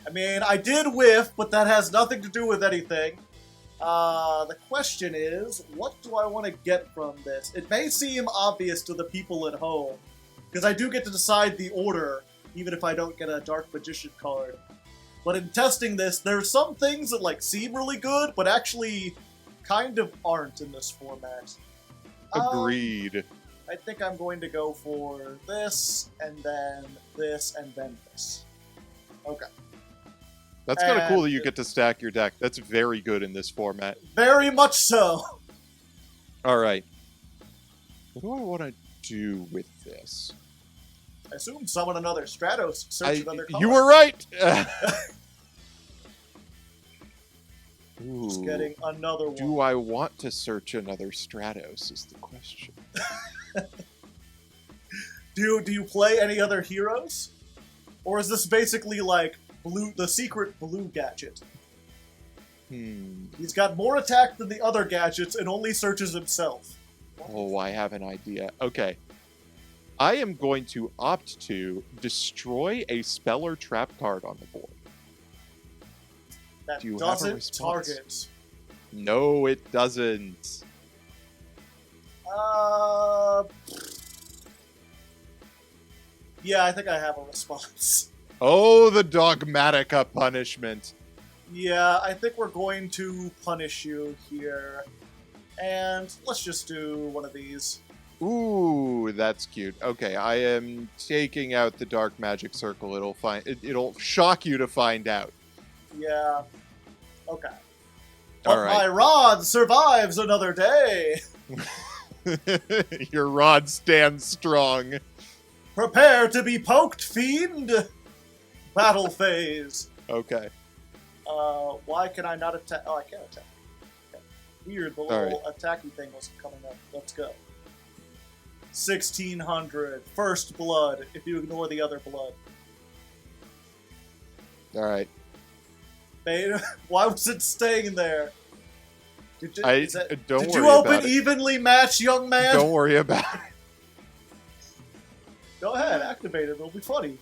I mean, I did whiff, but that has nothing to do with anything. The question is, what do I want to get from this? It may seem obvious to the people at home, because I do get to decide the order, even if I don't get a Dark Magician card. But in testing this, there's some things that, like, seem really good, but actually kind of aren't in this format. Agreed. I think I'm going to go for this, and then this, and then this. Okay. That's kind of cool that And- you get to stack your deck. That's very good in this format. Very much so. All right. What do I want to do with this? I assume summon another Stratos, search another card. You were right! Just Ooh. getting another one. Do I want to search another Stratos is the question. Do you play any other heroes? Or is this basically like the secret blue gadget? He's got more attack than the other gadgets and only searches himself. Oh, I have an idea. Okay. I am going to opt to destroy a spell or trap card on the board. That Do you have a doesn't response? target. No, it doesn't. Yeah, I think I have a response. Oh, the Dogmatica punishment. Yeah, I think we're going to punish you here. And let's just do one of these. Ooh, that's cute. Okay, I am taking out the Dark Magic Circle. It'll shock you to find out. Yeah. Okay. All But right. my rod survives another day. Your rod stands strong. Prepare to be poked, fiend! Battle phase. Okay. Why can I not attack? Oh, I can't attack. Okay. Weird, the little attacky thing wasn't coming up. Let's go. 1600. First blood, if you ignore the other blood. All right. Why was it staying there? Did Don't did worry you open about it. evenly match, young man? Don't worry about it. Go ahead, activate it. It'll be funny.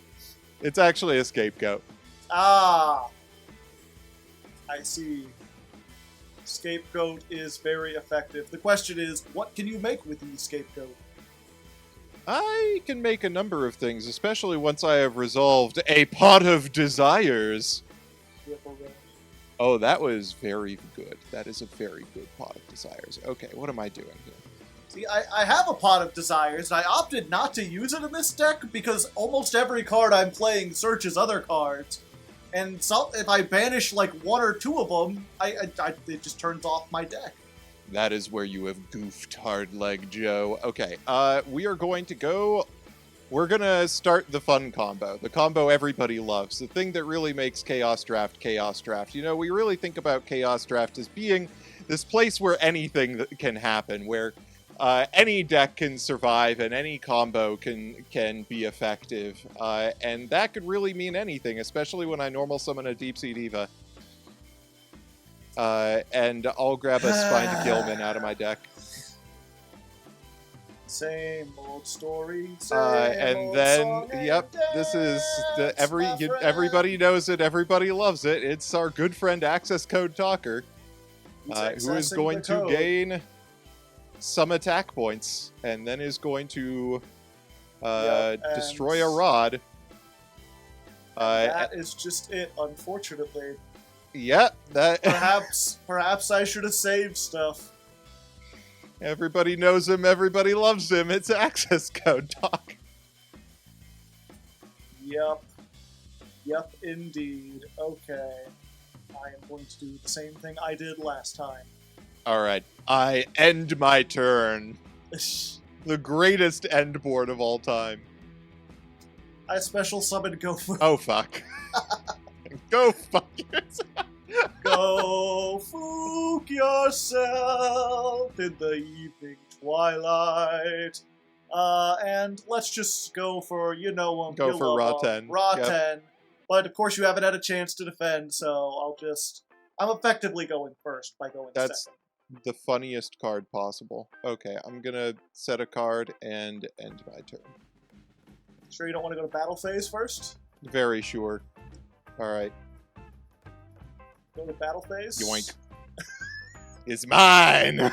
It's actually a scapegoat. Ah. I see. Scapegoat is very effective. The question is, what can you make with the scapegoat? I can make a number of things, especially once I have resolved a pot of desires. Oh, that was very good. That is a very good pot of desires. Okay, what am I doing here? See, I have a pot of desires, and I opted not to use it in this deck because almost every card I'm playing searches other cards. And so if I banish like one or two of them, it just turns off my deck. That is where you have goofed, Hardleg Joe. Okay, we are going to go... We're going to start the fun combo. The combo everybody loves. The thing that really makes Chaos Draft Chaos Draft. You know, we really think about Chaos Draft as being this place where anything that can happen, where any deck can survive and any combo can be effective. And that could really mean anything, especially when I normal summon a Deep Sea Diva. And I'll grab a Spine to Gilman out of my deck. Same old story. And old then, song and yep, this is dance, my friend. everybody knows it, everybody loves it. It's our good friend Access Code Talker, He's who is accessing going the to code. gain some attack points, and then is going to Yep, and destroy a rod. that is just it, unfortunately. Yeah, that Perhaps I should have saved stuff. everybody knows him, everybody loves him. It's Access Code Talk. Yep. Yep, indeed. Okay. I am going to do the same thing I did last time. All right, I end my turn. The greatest end board of all time. I special summon Gopher. Oh, fuck. Go fuck yourself. Go fook yourself in the evening twilight. And let's just go for, you know him. Go you for love Raw him. 10. Raw Yep. 10. But of course you haven't had a chance to defend, so I'm effectively going first by going That's second. the funniest card possible. Okay, I'm gonna set a card and end my turn. Sure you don't want to go to battle phase first? Very sure. Alright. Go to battle phase? Yoink. It's mine!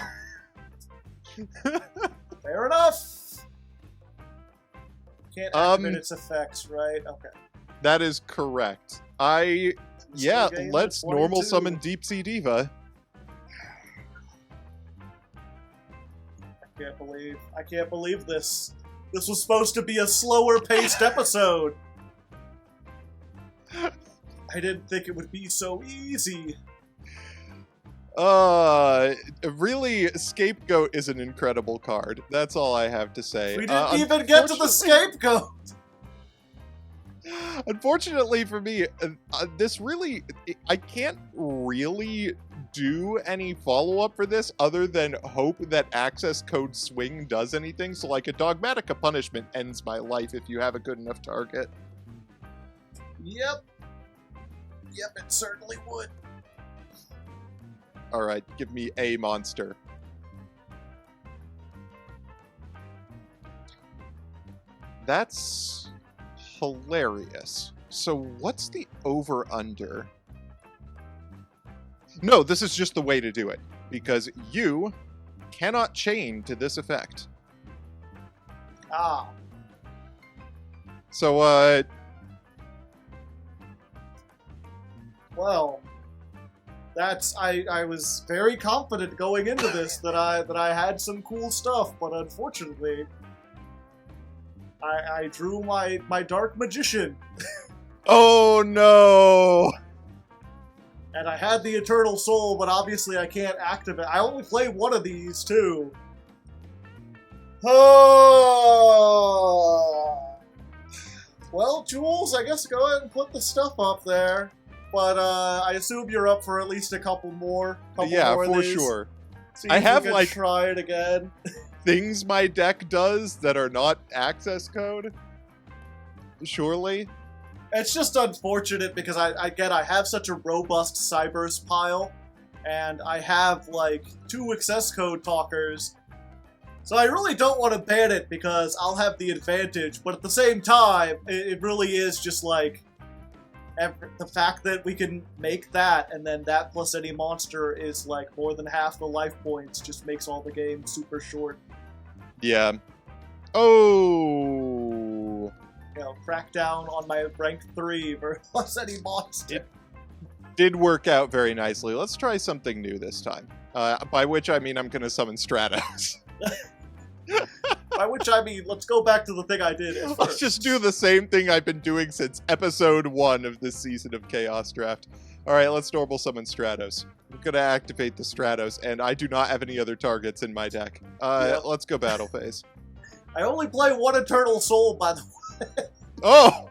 Fair enough! Can't activate its effects, right? Okay. That is correct. Let's normal summon Deep Sea Diva. I can't believe this. This was supposed to be a slower paced episode. I didn't think it would be so easy. Really, Scapegoat is an incredible card. That's all I have to say. We didn't even get to the Scapegoat! Unfortunately for me, I can't really do any follow-up for this other than hope that access code swing does anything. So like a Dogmatica punishment ends my life if you have a good enough target. Yep, it certainly would. Alright, give me a monster. That's hilarious. So what's the over-under? No, this is just the way to do it. Because you cannot chain to this effect. Ah. So, well, I was very confident going into this that I had some cool stuff, but unfortunately, I drew my Dark Magician. Oh no! And I had the Eternal Soul, but obviously I can't activate. I only play one of these, too. Oh! Well, Jules, I guess go ahead and put the stuff up there. But I assume you're up for at least a couple more. Yeah, more for of these. sure. See I if have, we can like, try it again. things my deck does that are not access code. Surely. It's just unfortunate because I have such a robust Cybers pile, and I have like 2 access code talkers, so I really don't want to ban it because I'll have the advantage, but at the same time, it really is just like the fact that we can make that, and then that plus any monster is like more than half the life points, just makes all the game super short. Yeah. Oh. You know, crack down on my rank 3 plus any monster. It did work out very nicely. Let's try something new this time. By which I mean I'm going to summon Stratos. By which I mean, let's go back to the thing I did at first. Let's just do the same thing I've been doing since episode 1 of this season of Chaos Draft. Alright, let's normal summon Stratos. I'm going to activate the Stratos, and I do not have any other targets in my deck. Let's go battle phase. I only play 1 Eternal Soul, by the way. Oh!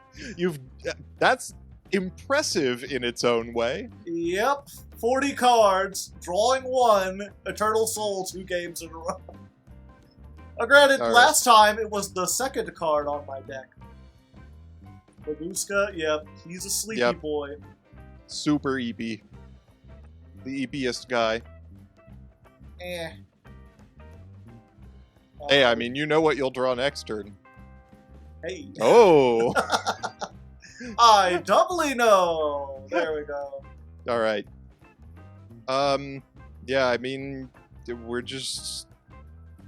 That's impressive in its own way. Yep. 40 cards, drawing 1, Eternal Soul 2 games in a row. Now, granted, last time it was the second card on my deck. Babushka, yep, he's a sleepy boy. Super EP. The EPiest guy. Eh. Hey, I mean, you know what you'll draw next turn. Hey. Oh! I doubly know! There we go. Alright. Yeah, I mean, we're just...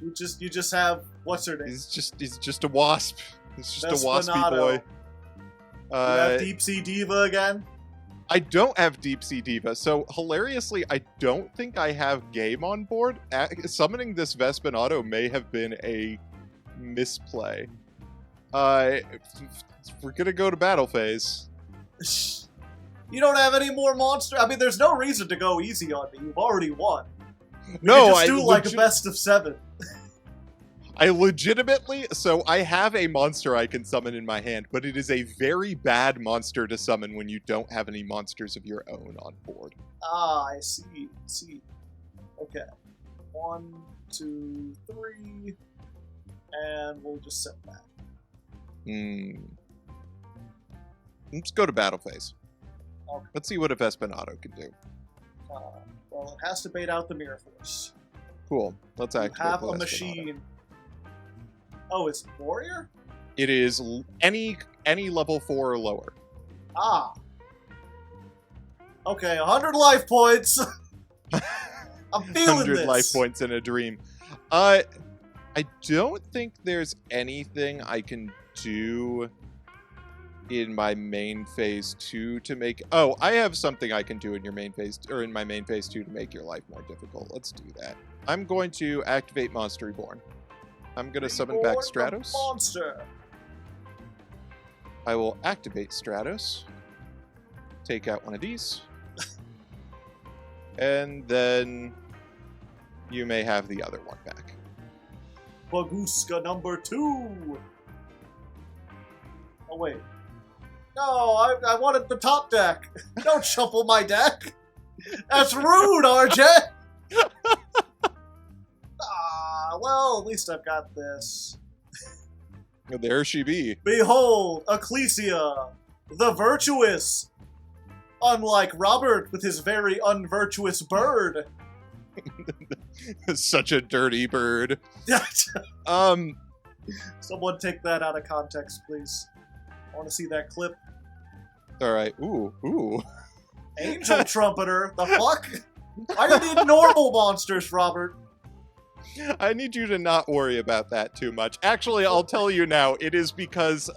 You just have... What's her name? He's just a wasp. He's just a waspy boy. You have Deep Sea Diva again? I don't have Deep Sea Diva, so hilariously, I don't think I have game on board. Summoning this Vespinato may have been a misplay. We're gonna go to battle phase. You don't have any more monster? I mean, there's no reason to go easy on me. You've already won. No, just do like a best of 7. I legitimately, so I have a monster I can summon in my hand, but it is a very bad monster to summon when you don't have any monsters of your own on board. Ah, I see. Okay. 1, 2, 3, and we'll just set that. Let's go to battle phase. Okay. Let's see what a Vespinato can do. Well, it has to bait out the Mirror Force. Cool. Let's activate have the a Vespinato. machine. Oh, it's Warrior? It is any level 4 or lower. Ah. Okay, 100 life points. I'm feeling 100 this. life points in a dream. I don't think there's anything I can do in my main phase 2 to make... Oh, I have something I can do in your main phase, or in my main phase 2 to make your life more difficult. Let's do that. I'm going to activate Monster Reborn. I'm going to summon back Stratos. Monster. I will activate Stratos. Take out one of these. And then you may have the other one back. Baguska number 2. Oh, wait. No, I wanted the top deck. Don't shuffle my deck. That's rude, RJ. Well, at least I've got this. There she be. Behold, Ecclesia, the virtuous. Unlike Robert with his very unvirtuous bird. Such a dirty bird. Someone take that out of context, please. I want to see that clip. Alright, ooh. Angel Trumpeter, the fuck? I need normal monsters, Robert. I need you to not worry about that too much. Actually, I'll tell you now, it is because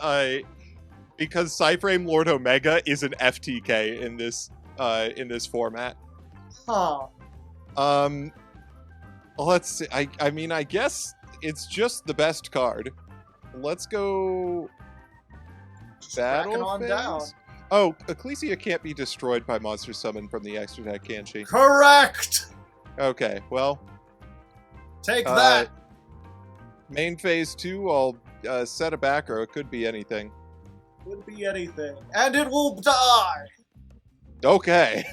Cyframe Lord Omega is an FTK in this format. Huh. Let's see. I mean, I guess it's just the best card. Let's go battle on phase? down. Oh, Ecclesia can't be destroyed by monster summon from the extra deck, can she? Correct! Okay, well. Take that! Main phase 2, I'll set a back row. It could be anything. Could be anything. And it will die! Okay.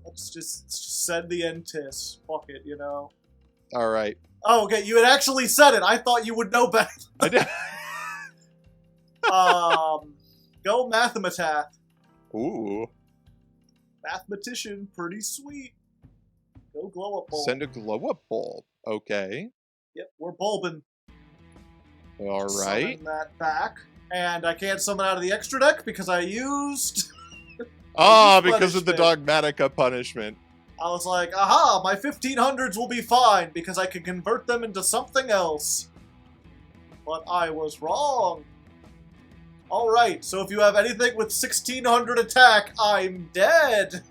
Let's just send the Entis. Fuck it, you know? Alright. Oh, okay, you had actually said it. I thought you would know better. I did. Go Mathemath. Ooh. Mathematician, pretty sweet. Go Glow Up Bulb. Send a Glow Up Bulb. Okay. Yep, we're bulbing. Alright. Summon that back. And I can't summon out of the extra deck because I used... because of the Dogmatica punishment. I was like, aha, my 1500s will be fine because I can convert them into something else. But I was wrong. Alright, so if you have anything with 1600 attack, I'm dead.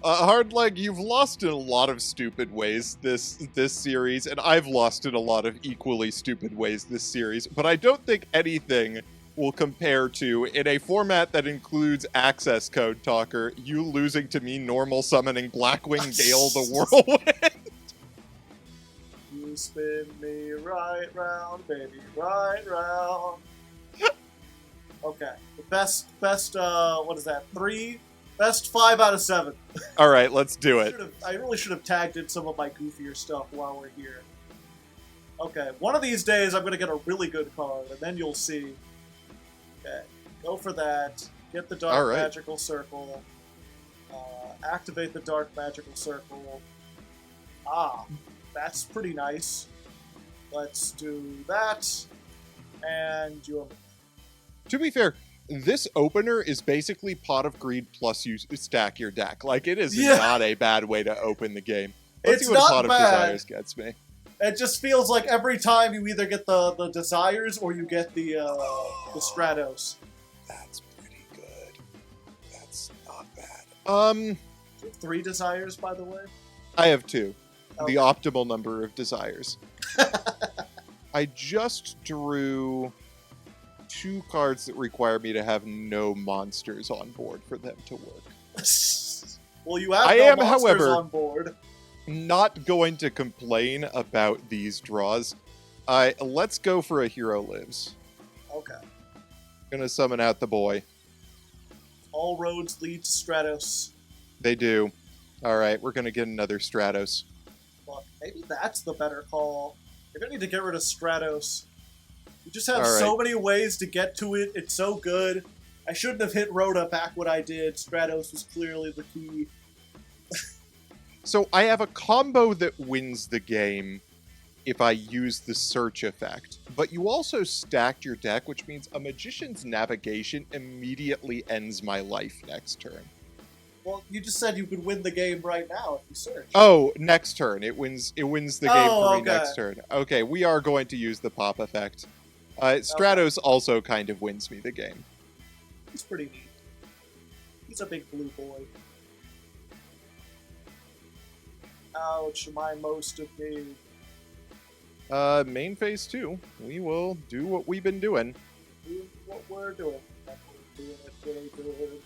Hardleg, you've lost in a lot of stupid ways this series, and I've lost in a lot of equally stupid ways this series, but I don't think anything will compare to, in a format that includes access code talker, you losing to me normal summoning Blackwing Gale the Whirlwind. You spin me right round, baby, right round. Okay, the best, what is that, 3? Best 5 out of 7. Alright, let's do it. I really should have tagged in some of my goofier stuff while we're here. Okay, one of these days I'm going to get a really good card, and then you'll see. Okay, go for that. Get the Dark Magical Circle. Activate the Dark Magical Circle. Ah, that's pretty nice. Let's do that. And you... To be fair, this opener is basically Pot of Greed plus you stack your deck. Like, it is not a bad way to open the game. Let's see what Pot of Desires gets me. It just feels like every time you either get the Desires or you get the Stratos. That's pretty good. That's not bad. You have 3 Desires, by the way? I have 2. Okay. The optimal number of Desires. I just drew 2 cards that require me to have no monsters on board for them to work. Well, you have monsters however, on board. Not going to complain about these draws. Let's go for a Hero Lives. Okay. Gonna summon out the boy. All roads lead to Stratos. They do. Alright, we're gonna get another Stratos. Look, maybe that's the better call. You're gonna need to get rid of Stratos. You just have so many ways to get to it. It's so good. I shouldn't have hit Rhoda back when I did. Stratos was clearly the key. So I have a combo that wins the game if I use the search effect. But you also stacked your deck, which means a Magician's Navigation immediately ends my life next turn. Well, you just said you could win the game right now if you search. Oh, next turn. It wins the game for me okay. next turn. Okay, we are going to use the pop effect. Stratos also kind of wins me the game. He's pretty neat. He's a big blue boy. Ouch, my most of me. Main phase 2. We will do what we've been doing. Do what we're doing. And we're doing it really good.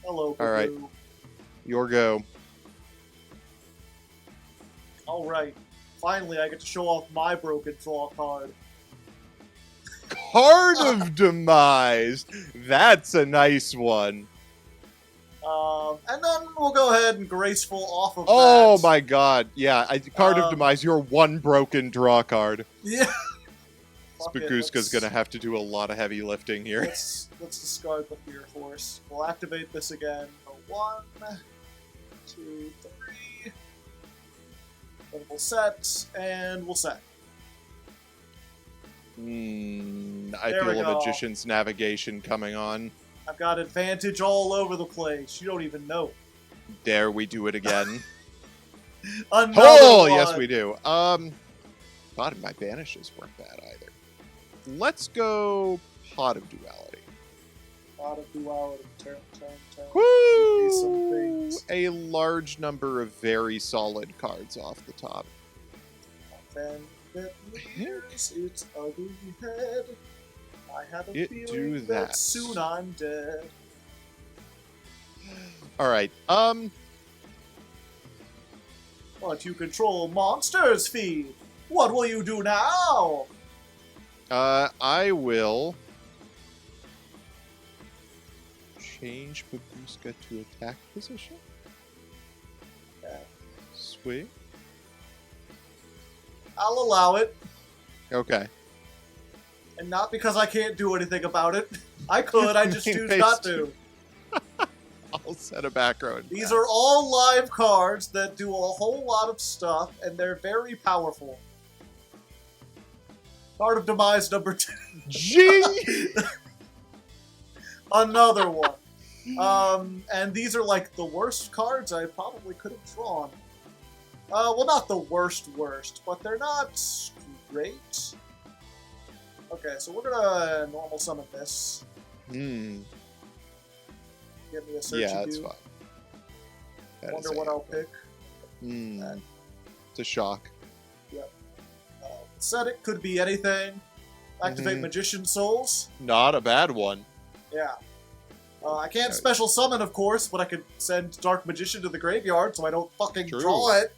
Hello, Boo. Alright. Your go. Alright. Finally, I get to show off my broken draw card. Card of Demise! That's a nice one. And then we'll go ahead and graceful off of Oh that. my god. Yeah, Card of Demise, your one broken draw card. Yeah. Fuck it, Spaguska's gonna have to do a lot of heavy lifting here. Let's discard the Fear Force. We'll activate this again. 1, 2, 3. Then we'll set, and we'll set. I There we feel a go. Magician's Navigation coming on. I've got advantage all over the place. You don't even know. Dare we do it again? Another Oh, one. yes we do. God, my banishes weren't bad either. Let's go Pot of Duality. Pot of Duality. Turn. Give me some Woo! things. A large number of very solid cards off the top. Then that rears its ugly head. I have a It feeling do that that. soon I'm dead. Alright, But you control monsters, Feed. What will you do now? I will change Babushka to attack position. Okay. Sweet. I'll allow it. Okay. And not because I can't do anything about it. I could, I just choose Phase not two. to. I'll set a back row. and These pass. are all live cards that do a whole lot of stuff, and they're very powerful. Card of Demise number 2. Gee! Another one. And these are like the worst cards I probably could have drawn. Well, not the worst, but they're not great. Okay, so we're gonna normal summon this. Hmm. Get me a search Yeah, and that's do. fine. That Wonder is what a- I'll pick. Hmm. That. It's a shock. Set it, could be anything. Activate Mhm. Magician Souls. Not a bad one. Yeah. I can't Nice. special summon, of course, but I could send Dark Magician to the graveyard so I don't fucking True. draw it.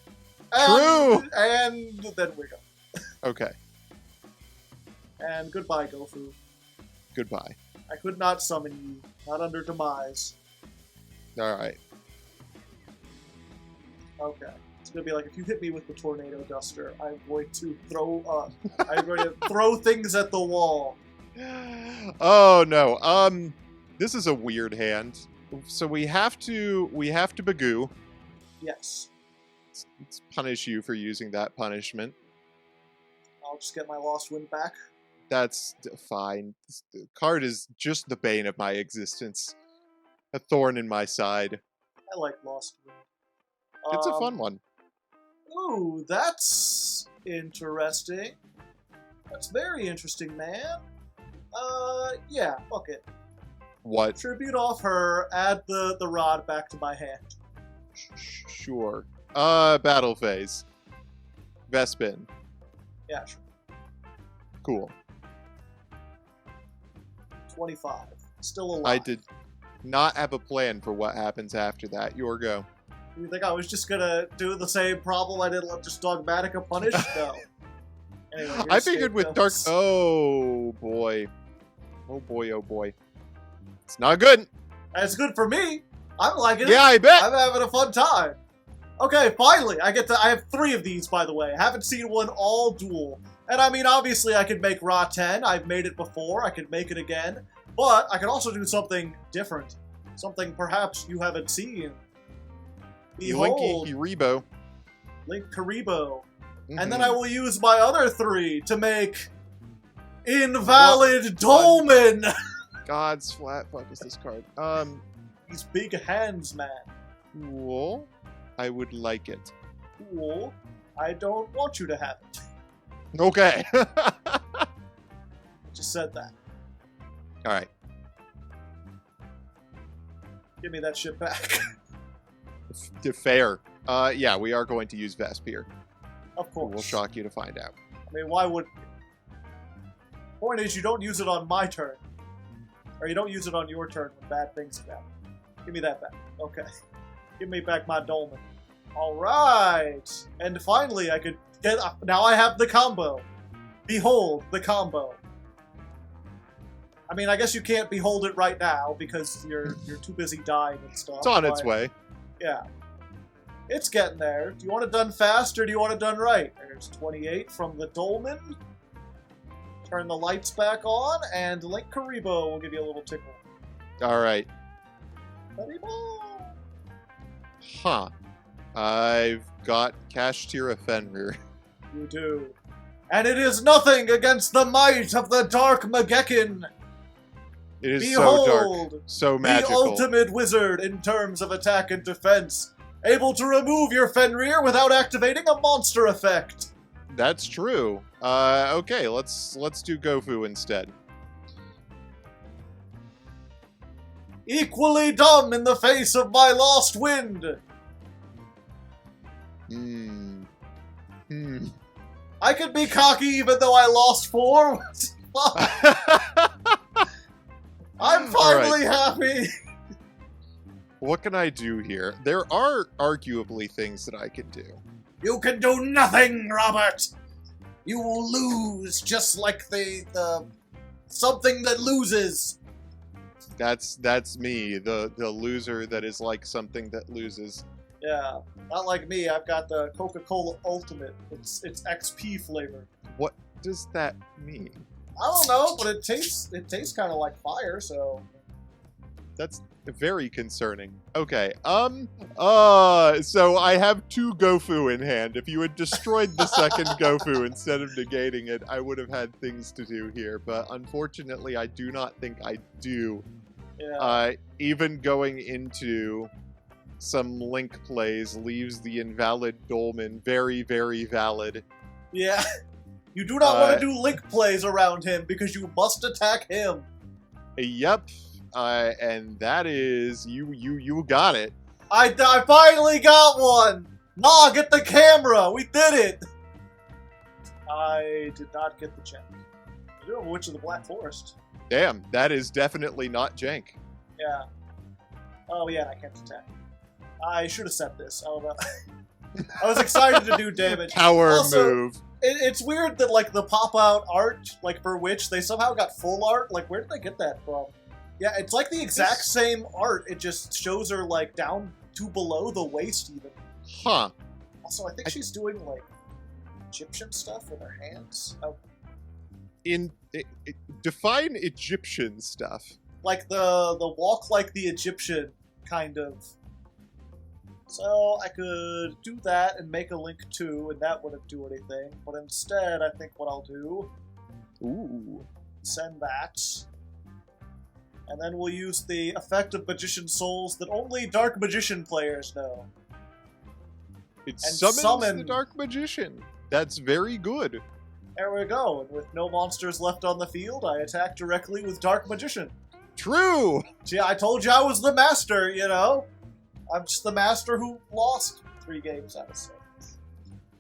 True. And then we go. Okay. And goodbye, Gofu. Goodbye. I could not summon you. Not under Demise. Alright. Okay. It's gonna be like, if you hit me with the Tornado Duster, I'm going to throw, I'm going to throw things at the wall. Oh no. This is a weird hand. So we have to Bagoo. Yes. Let's punish you for using that punishment. I'll just get my Lost Wind back. That's fine. The card is just the bane of my existence. A thorn in my side. I like Lost Wind. It's a fun one. Ooh, that's interesting. That's very interesting, man. Yeah, fuck it. What? Tribute off her, add the rod back to my hand. Sure. Battle phase. Vespin. Yeah, sure. Cool. 25. Still alive. I did not have a plan for what happens after that. Your go. You think I was just gonna do the same problem I did, just Dogmatica punish? No. Anyway, I here's figured with Dark... Scapegoats. Oh, boy. Oh, boy, oh, boy. It's not good. It's good for me. I'm liking it. Yeah, I bet. I'm having a fun time. Okay, finally, I have 3 of these, by the way. I haven't seen one all dual. And I mean, obviously, I could make Ra 10. I've made it before. I could make it again. But I could also do something different. Something perhaps you haven't seen. Behold, Linky Rebo. Link Karibo. And then I will use my other 3 to make Invalid Dolmen! God's flat fuck is this card? These big hands, man. Cool. I would like it. Cool. I don't want you to have it. Okay. Just said that. Alright. Give me that shit back. Fair. Yeah, we are going to use Vesp here. Of course. We'll shock you to find out. I mean, why would... Point is, you don't use it on my turn. Or you don't use it on your turn when bad things happen. Give me that back. Okay. Give me back my Dolmen. Alright! And finally, I could get... Now I have the combo. Behold, the combo. I mean, I guess you can't behold it right now, because you're too busy dying and stuff. It's on its way. Yeah. It's getting there. Do you want it done fast, or do you want it done right? There's 28 from the Dolmen. Turn the lights back on, and Link Karibo will give you a little tickle. Alright. Karibo! Huh. I've got Kashtira Fenrir. You do. And it is nothing against the might of the Dark Magekin! It is Behold, so dark, so magical. The ultimate wizard in terms of attack and defense. Able to remove your Fenrir without activating a monster effect. That's true. Okay, let's do Gofu instead. Equally dumb in the face of my lost wind. I could be cocky even though I lost 4. I'm finally happy. What can I do here? There are arguably things that I can do. You can do nothing, Robert. You will lose, just like the something that loses. That's me, the loser that is like something that loses. Yeah, not like me. I've got the Coca-Cola Ultimate. It's XP flavor. What does that mean? I don't know, but it tastes kind of like fire. So that's very concerning. Okay. So I have 2 Gofu in hand. If you had destroyed the second Gofu instead of negating it, I would have had things to do here. But unfortunately, I do not think I do. Yeah. Even going into some Link plays leaves the Invalid Dolmen very, very valid. Yeah. You do not want to do Link plays around him because you must attack him. Yep. And that is you got it. I finally got one. Nah, get the camera. We did it. I did not get the check. I do have a Witch of the Black Forest. Damn, that is definitely not jank. Yeah. Oh yeah, I can't attack. I should have set this. I don't know. I was excited to do damage. Power also, move. It's weird that like the pop-out art, like for Witch, they somehow got full art. Like, where did they get that from? Yeah, it's like the exact same art. It just shows her like down to below the waist even. Huh. Also, I think she's doing like Egyptian stuff with her hands. Oh. Define Egyptian stuff. Like the walk like the Egyptian kind of. So I could do that and make a Link 2, and that wouldn't do anything. But instead, I think what I'll do... Ooh. Send that. And then we'll use the effect of Magician Souls that only Dark Magician players know. It summons the Dark Magician. That's very good. There we go. And with no monsters left on the field, I attack directly with Dark Magician. True! See, I told you I was the master, you know? I'm just the master who lost 3 games out of 6.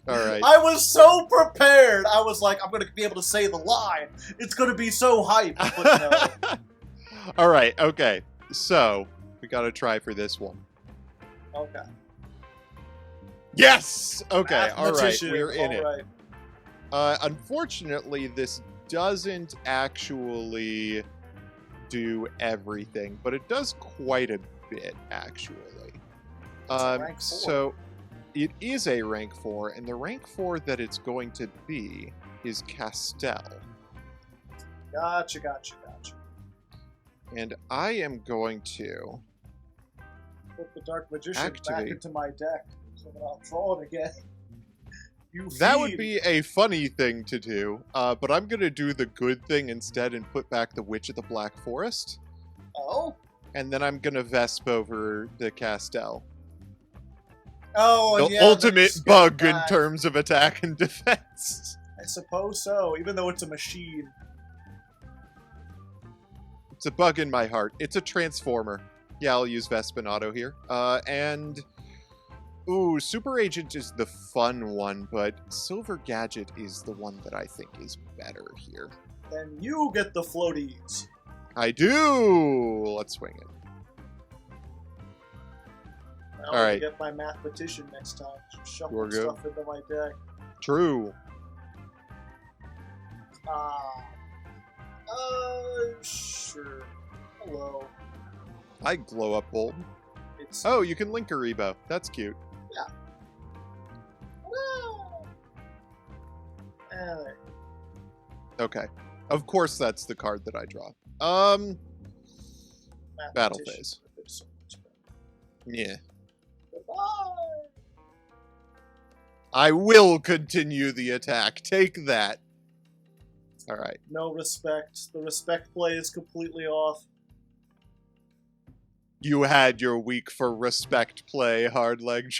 Alright. I was so prepared! I was like, I'm going to be able to say the line. It's going to be so hype. But no. Alright, okay. So, we gotta try for this one. Okay. Yes! Okay, alright, we're in it. Right. Unfortunately, this doesn't actually do everything, but it does quite a bit, actually. Rank 4. So, it is a rank 4, and the rank 4 that it's going to be is Castel. Gotcha. And I am going to put the Dark Magician back into my deck so that I'll draw it again. That would be a funny thing to do, but I'm gonna do the good thing instead and put back the Witch of the Black Forest. Oh? And then I'm gonna Vesp over the Castell. Oh, the ultimate bug in terms of attack and defense. I suppose so, even though it's a machine. It's a bug in my heart. It's a transformer. Yeah, I'll use Vespinato here. And... Ooh, Super Agent is the fun one, but Silver Gadget is the one that I think is better here. Then you get the floaties. I do! Let's swing it. I'll right. get my mathematician next time. Shuffle You're good. stuff into my deck. True. Sure. Hello. I glow up bolt. It's Oh, you can link Aribo. That's cute. Alright. Okay. Of course that's the card that I draw. Battle Mathematician. phase. It's so much better. Yeah. Goodbye. I will continue the attack. Take that. Alright. No respect. The respect play is completely off. You had your week for respect play, Hardleg.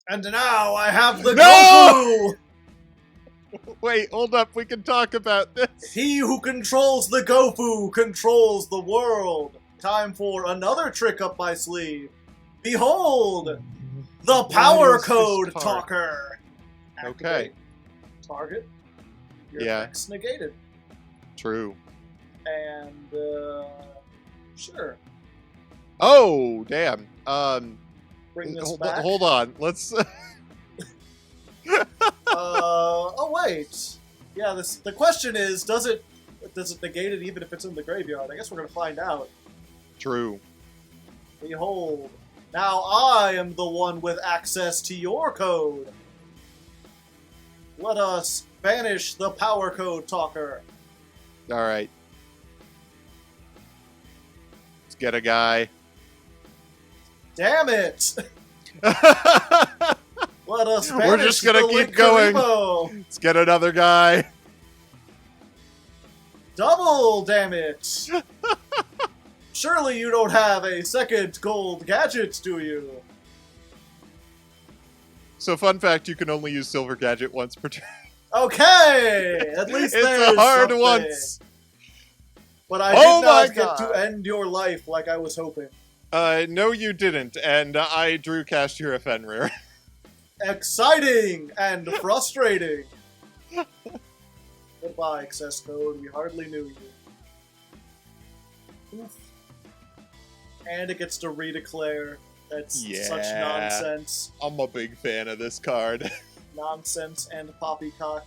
And now I have the No! Gofu! Wait, hold up. We can talk about this. He who controls the Gofu controls the world. Time for another trick up my sleeve. Behold! The Power is this Code card? Talker! Okay. Activate. Target. Your Yeah. effect's negated. True. And, sure. Oh, damn. Bring this back. Hold on. Let's... Oh wait. Yeah, the question is, does it negate it even if it's in the graveyard? I guess we're gonna find out. True. Behold, now I am the one with access to your code. Let us banish the Power Code Talker. Alright. Let's get a guy. Damn it! Let us banish We're just gonna the keep going. Linkaribo. Let's get another guy. Double damage! Surely you don't have a second gold gadget, do you? So, fun fact, you can only use Silver Gadget once per turn. Okay! At least It's there's a hard something. once. But I Oh did not my get God. to end your life like I was hoping. No, you didn't, and I drew Cashier Fenrir. Exciting and frustrating. Goodbye, Access Code. We hardly knew you. Oof. And it gets to redeclare. That's such Yeah. nonsense. I'm a big fan of this card. Nonsense and poppycock.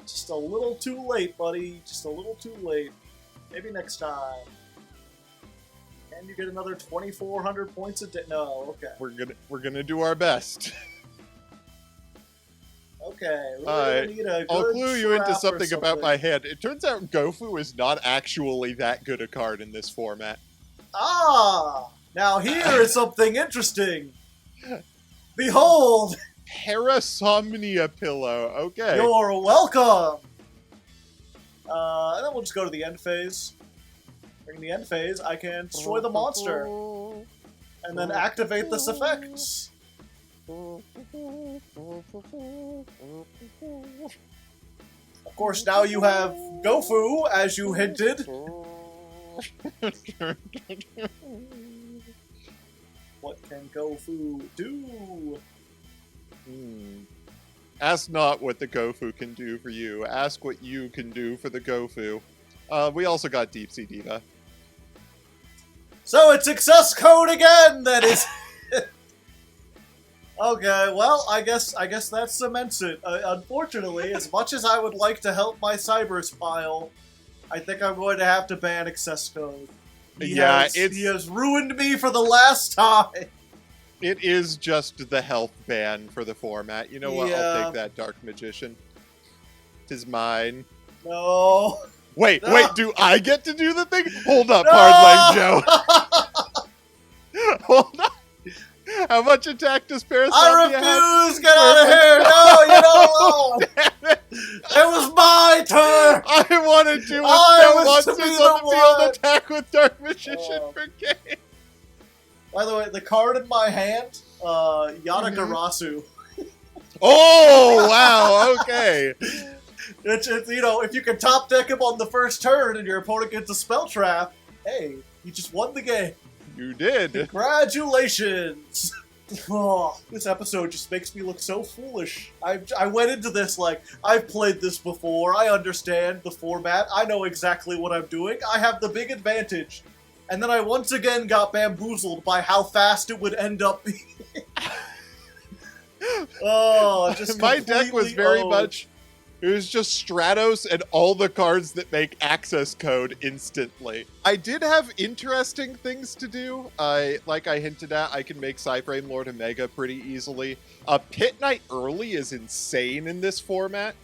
Just a little too late, buddy. Just a little too late. Maybe next time. And you get another 2,400 points a day. No, okay. We're gonna do our best. Okay. We're Alright, gonna need a I'll good clue you into trap or something about my hand. It turns out Gofu is not actually that good a card in this format. Ah! Now here is something interesting. Behold! Parasomnia Pillow. Okay. You're welcome! And then we'll just go to the end phase. During the end phase, I can destroy the monster. And then activate this effect. Of course, now you have Gofu, as you hinted. What can Gofu do? Ask not what the Gofu can do for you. Ask what you can do for the Gofu. We also got Deep Sea Diva. So it's Access Code again, that is... Okay, well, I guess that cements it. Unfortunately, as much as I would like to help my Cybers pile, I think I'm going to have to ban Access Code. He has ruined me for the last time. It is just the health ban for the format. You know what? I'll Yeah. take that, Dark Magician. 'Tis mine. No. Wait, No. wait, do I get to do the thing? Hold up, No! Hardleg Joe. Hold up. How much attack does Parasomnia I have? refuse! Get out of here! No, you don't alone! It was my turn! I want to do a I spell was to monsters be on the the field one. attack with Dark Magician Oh. Brigade. By the way, the card in my hand, Yadagarasu. Oh, wow, okay. It's, you know, if you can top deck him on the first turn and your opponent gets a spell trap, hey, you just won the game. You did. Congratulations! Oh, this episode just makes me look so foolish. I went into this like, I've played this before, I understand the format, I know exactly what I'm doing, I have the big advantage. And then I once again got bamboozled by how fast it would end up being. Oh, just My deck was very much... It was just Stratos and all the cards that make access code instantly. I did have interesting things to do. Like I hinted at, I can make Cyframe Lord Omega pretty easily. Pit Knight early is insane in this format.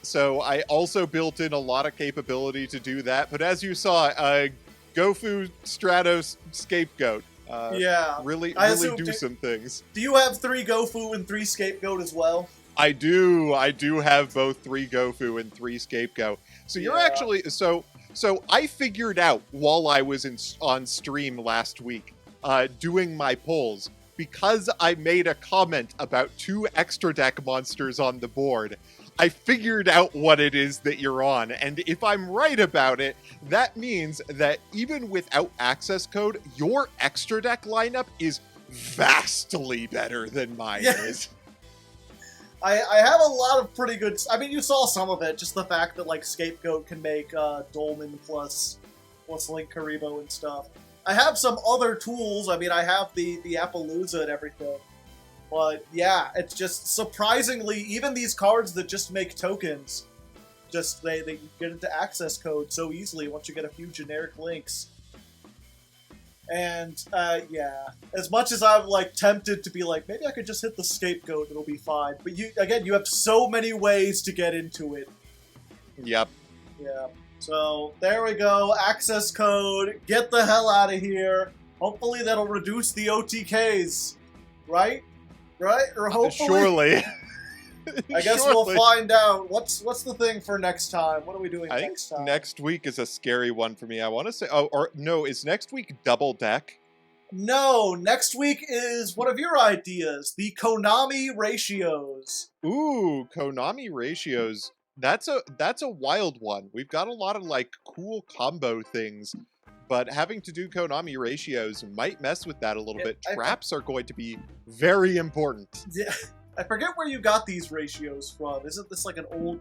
So I also built in a lot of capability to do that. But as you saw, Gofu Stratos Scapegoat. Yeah. Really do some things. Do you have 3 Gofu and 3 Scapegoat as well? I do have both 3 Gofu and 3 Scapegoat. So you're actually so I figured out while I was on stream last week, doing my polls, because I made a comment about 2 extra deck monsters on the board. I figured out what it is that you're on, and if I'm right about it, that means that even without access code, your extra deck lineup is vastly better than mine is. I have a lot of pretty good... I mean, you saw some of it, just the fact that, like, Scapegoat can make Dolmen plus Link Karibo and stuff. I have some other tools. I mean, I have the Appaloosa and everything. But, yeah, it's just surprisingly, even these cards that just make tokens, just they get into access code so easily once you get a few generic links. And, yeah, as much as I'm, like, tempted to be like, maybe I could just hit the Scapegoat, it'll be fine. But, you have so many ways to get into it. Yep. Yeah. So, there we go. Access code. Get the hell out of here. Hopefully that'll reduce the OTKs. Right? Right? Or hopefully... Surely. I guess we'll find out. What's the thing for next time? What are we doing next time? Next week is a scary one for me. I want to say, no, is next week double deck? No, next week is one of your ideas, the Konami ratios. Ooh, Konami ratios. That's a wild one. We've got a lot of like cool combo things, but having to do Konami ratios might mess with that a little bit. Traps are going to be very important. Yeah. I forget where you got these ratios from. Isn't this like an old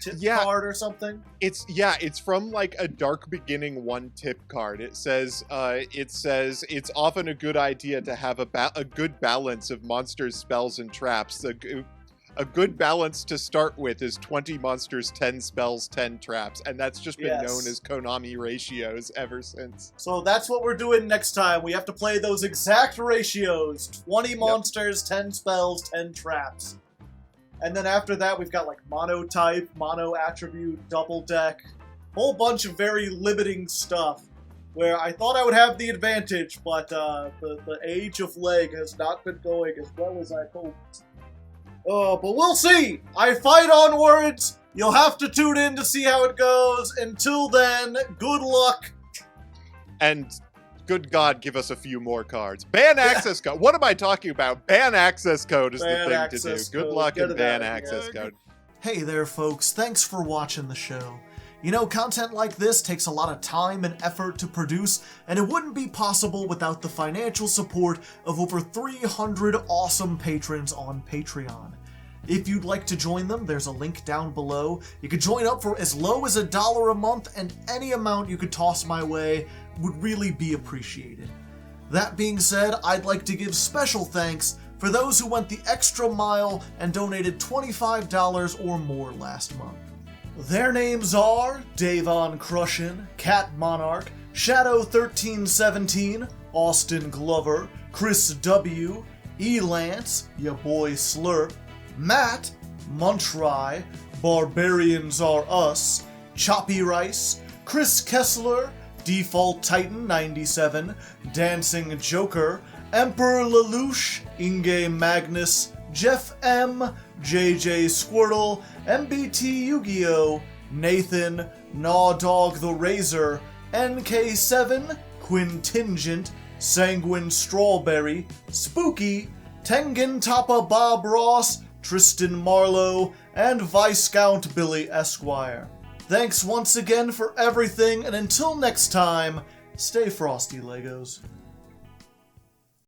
tip card or something? It's from like a Dark Beginning 1 tip card. It says it's often a good idea to have a good balance of monsters, spells, and traps. A good balance to start with is 20 monsters, 10 spells, 10 traps, and that's just been known as Konami ratios ever since. So that's what we're doing next time. We have to play those exact ratios. 20 monsters, 10 spells, 10 traps. And then after that, we've got like mono type, mono attribute, double deck, whole bunch of very limiting stuff where I thought I would have the advantage, but the age of leg has not been going as well as I hoped. But we'll see! I fight onwards! You'll have to tune in to see how it goes. Until then, good luck! And good God, give us a few more cards. Ban access code. What am I talking about? Ban access code is the thing to do. Good luck and ban access code. Hey there, folks. Thanks for watching the show. You know, content like this takes a lot of time and effort to produce, and it wouldn't be possible without the financial support of over 300 awesome patrons on Patreon. If you'd like to join them, there's a link down below. You could join up for as low as $1 a month, and any amount you could toss my way would really be appreciated. That being said, I'd like to give special thanks for those who went the extra mile and donated $25 or more last month. Their names are Davon Crushin, Cat Monarch, Shadow1317, Austin Glover, Chris W, E-Lance, ya boy Slurp, Matt, Muntry, Barbarians Are Us, Choppy Rice, Chris Kessler, Default Titan 97, Dancing Joker, Emperor Lelouch, Inge Magnus, Jeff M, JJ Squirtle, MBT Yu-Gi-Oh, Nathan, Gnaw Dog the Razor, NK7, Quintingent, Sanguine Strawberry, Spooky, Tengen Tapa Bob Ross, Tristan Marlowe, and Viscount Billy Esquire. Thanks once again for everything, and until next time, stay frosty, Legos.